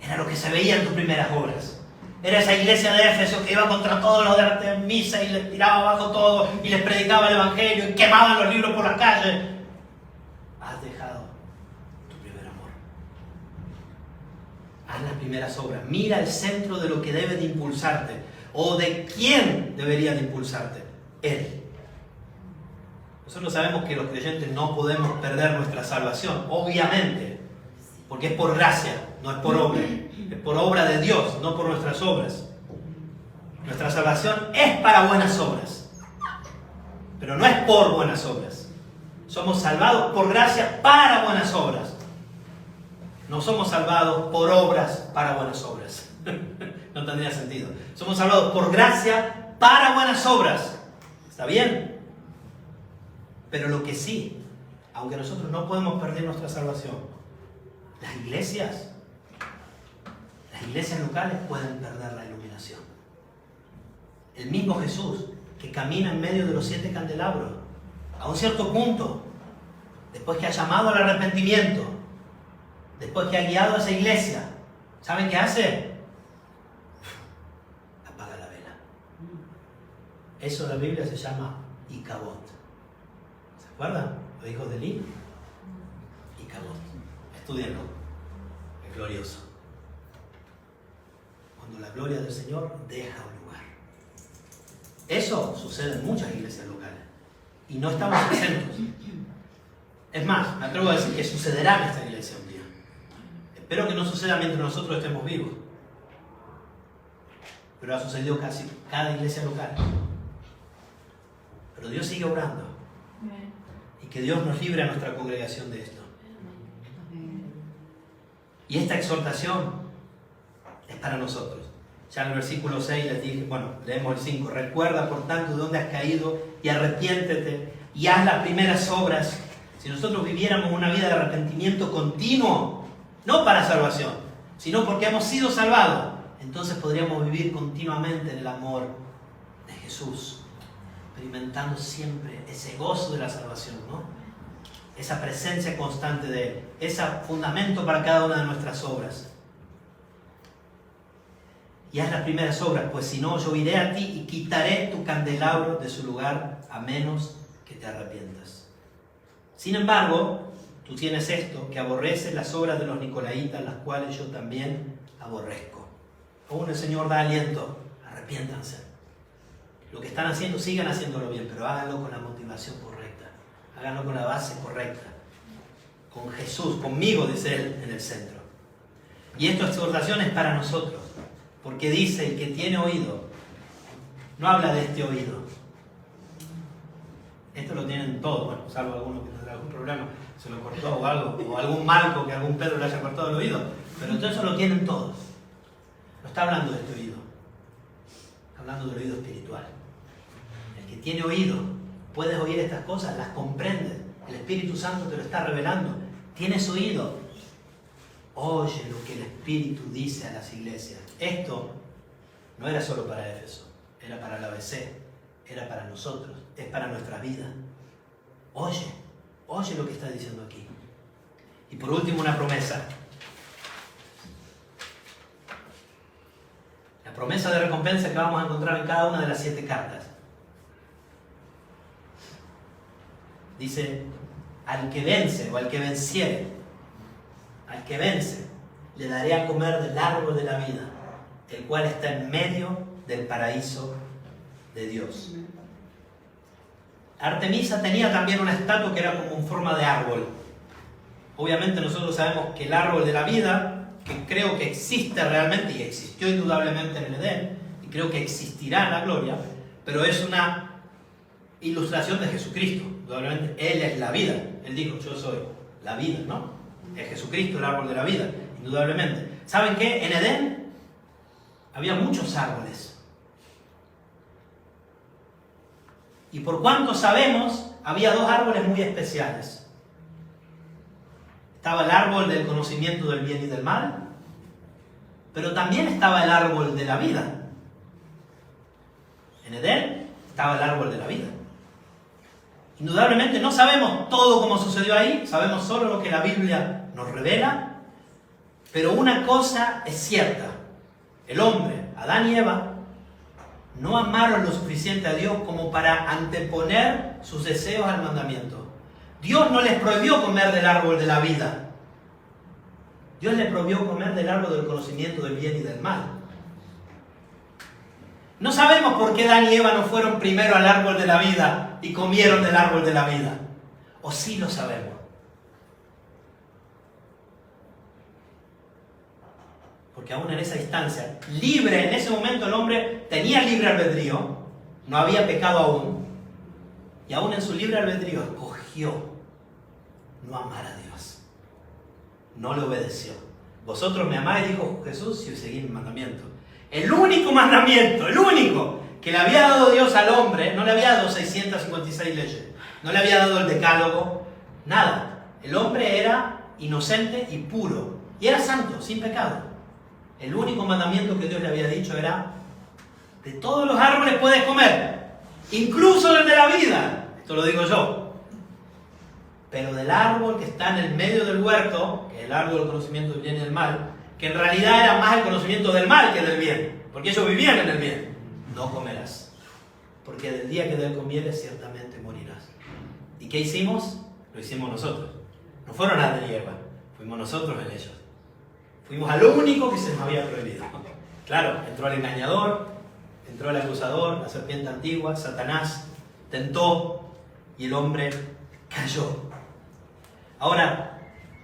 era lo que se veía en tus primeras obras. Era esa iglesia de Éfeso que iba contra todos los de Artemisa y les tiraba abajo todo y les predicaba el evangelio y quemaban los libros por las calles. Has dejado tu primer amor. Haz las primeras obras. Mira el centro de lo que debe de impulsarte o de quién debería de impulsarte. Él. Nosotros sabemos que los creyentes no podemos perder nuestra salvación, obviamente, porque es por gracia, no es por obra. Es por obra de Dios, no por nuestras obras. Nuestra salvación es para buenas obras, pero no es por buenas obras. Somos salvados por gracia para buenas obras. No somos salvados por obras para buenas obras. No tendría sentido. Somos salvados por gracia para buenas obras. ¿Está bien? Pero lo que sí, aunque nosotros no podemos perder nuestra salvación, las iglesias locales pueden perder la iluminación. El mismo Jesús que camina en medio de los 7 candelabros, a un cierto punto, después que ha llamado al arrepentimiento, después que ha guiado a esa iglesia, ¿saben qué hace? Apaga la vela. Eso en la Biblia se llama Icabod. ¿Se acuerdan? Los hijos de Eli. Icabod. Estudienlo. Es glorioso. Cuando la gloria del Señor deja un lugar. Eso sucede en muchas iglesias locales. Y no estamos exentos. Es más, me atrevo a decir que sucederá en esta iglesia un día. Espero que no suceda mientras nosotros estemos vivos. Pero ha sucedido casi cada iglesia local. Pero Dios sigue obrando. Y que Dios nos libre a nuestra congregación de esto. Y esta exhortación es para nosotros. Ya en el versículo 6 les dije, bueno, leemos el 5. Recuerda, por tanto, de dónde has caído y arrepiéntete y haz las primeras obras. Si nosotros viviéramos una vida de arrepentimiento continuo, no para salvación, sino porque hemos sido salvados, entonces podríamos vivir continuamente en el amor de Jesús, experimentando siempre ese gozo de la salvación, ¿no? Esa presencia constante de Él, ese fundamento para cada una de nuestras obras. Y haz las primeras obras, pues si no, yo iré a ti y quitaré tu candelabro de su lugar, a menos que te arrepientas. Sin embargo, tú tienes esto, que aborreces las obras de los nicolaitas, las cuales yo también aborrezco. Aún el Señor da aliento, arrepiéntanse. Lo que están haciendo, sigan haciéndolo bien, pero háganlo con la motivación correcta, háganlo con la base correcta, con Jesús, conmigo, dice Él, en el centro. Y esta exhortación es para nosotros. Porque dice, el que tiene oído, no habla de este oído. Esto lo tienen todos, bueno, salvo alguno que tendrá algún problema, se lo cortó o algo, o algún malco que algún Pedro le haya cortado el oído. Pero todo eso lo tienen todos. No está hablando de este oído, está hablando del oído espiritual. El que tiene oído, puedes oír estas cosas, las comprendes. El Espíritu Santo te lo está revelando. Tienes oído. Oye lo que el Espíritu dice a las iglesias. Esto no era solo para Éfeso, era para la ABC, era para nosotros, es para nuestra vida. Oye lo que está diciendo aquí. Y por último, una promesa. promesa de recompensa que vamos a encontrar en cada una de las 7 cartas. Dice, al que vence o al que venciere, al que vence, le daré a comer del árbol de la vida, el cual está en medio del paraíso de Dios. Artemisa tenía también una estatua que era como en forma de árbol. Obviamente nosotros sabemos que el árbol de la vida, que creo que existe realmente y existió indudablemente en el Edén, y creo que existirá en la gloria, pero es una ilustración de Jesucristo. Indudablemente Él es la vida. Él dijo, yo soy la vida, ¿no? Es Jesucristo el árbol de la vida, indudablemente. ¿Saben qué? En Edén había muchos árboles. Y por cuanto sabemos, había 2 árboles muy especiales. Estaba el árbol del conocimiento del bien y del mal, pero también estaba el árbol de la vida. En Edén estaba el árbol de la vida. Indudablemente no sabemos todo cómo sucedió ahí, sabemos solo lo que la Biblia nos revela, pero una cosa es cierta: el hombre, Adán y Eva, no amaron lo suficiente a Dios como para anteponer sus deseos al mandamiento. Dios no les prohibió comer del árbol de la vida. Dios les prohibió comer del árbol del conocimiento del bien y del mal. No sabemos por qué Adán y Eva no fueron primero al árbol de la vida y comieron del árbol de la vida. O sí lo sabemos. Porque aún en esa instancia, libre, en ese momento el hombre tenía libre albedrío, no había pecado aún, y aún en su libre albedrío escogió no amar a Dios. No le obedeció. Vosotros me amáis, dijo Jesús, si seguís mi mandamiento. El único mandamiento, el único que le había dado Dios al hombre, no le había dado 656 leyes, no le había dado el decálogo, nada. El hombre era inocente y puro, y era santo, sin pecado. El único mandamiento que Dios le había dicho era: de todos los árboles puedes comer, incluso del de la vida. Esto lo digo yo. Pero del árbol que está en el medio del huerto, que es el árbol del conocimiento del bien y del mal, que en realidad era más el conocimiento del mal que del bien, porque ellos vivían en el bien, no comerás, porque del día que de él comieres ciertamente morirás. ¿Y qué hicimos? Lo hicimos nosotros. No fueron Adán y Eva, fuimos nosotros en ellos. Fuimos al único que se nos había prohibido. Claro, entró el engañador, entró el acusador, la serpiente antigua, Satanás, tentó y el hombre cayó. Ahora,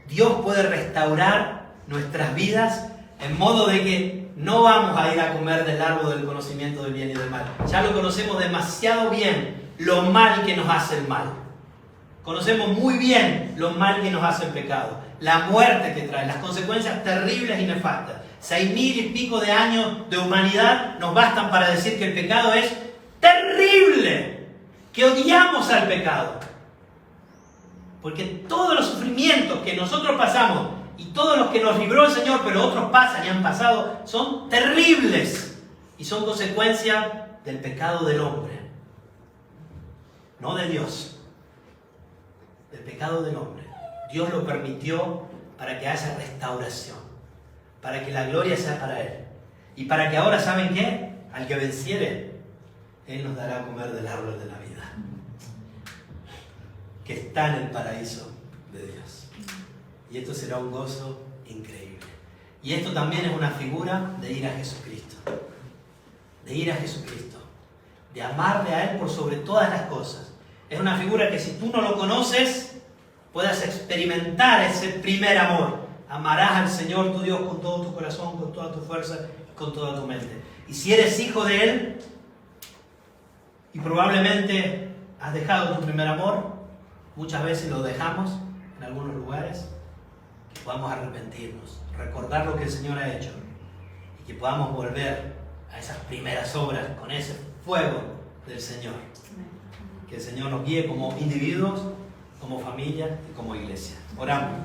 Dios puede restaurar nuestras vidas en modo de que no vamos a ir a comer del árbol del conocimiento del bien y del mal. Ya lo conocemos demasiado bien, lo mal que nos hace el mal. Conocemos muy bien lo mal que nos hace el pecado, la muerte que trae, las consecuencias terribles y nefastas. 6.000 y pico de años de humanidad nos bastan para decir que el pecado es terrible, que odiamos al pecado. Porque todos los sufrimientos que nosotros pasamos y todos los que nos libró el Señor, pero otros pasan y han pasado, son terribles y son consecuencia del pecado del hombre, no de Dios, del pecado del hombre. Dios lo permitió para que haya restauración, para que la gloria sea para Él y para que ahora, ¿saben qué? Al que venciere, Él nos dará a comer del árbol de la vida, que está en el paraíso de Dios. Y esto será un gozo increíble. Y esto también es una figura de ir a Jesucristo. De ir a Jesucristo. De amarle a Él por sobre todas las cosas. Es una figura que si tú no lo conoces, puedas experimentar ese primer amor. Amarás al Señor tu Dios con todo tu corazón, con toda tu fuerza y con toda tu mente. Y si eres hijo de Él, y probablemente has dejado tu primer amor, muchas veces lo dejamos en algunos lugares, que podamos arrepentirnos, recordar lo que el Señor ha hecho y que podamos volver a esas primeras obras con ese fuego del Señor. Que el Señor nos guíe como individuos, como familia y como iglesia. Oramos.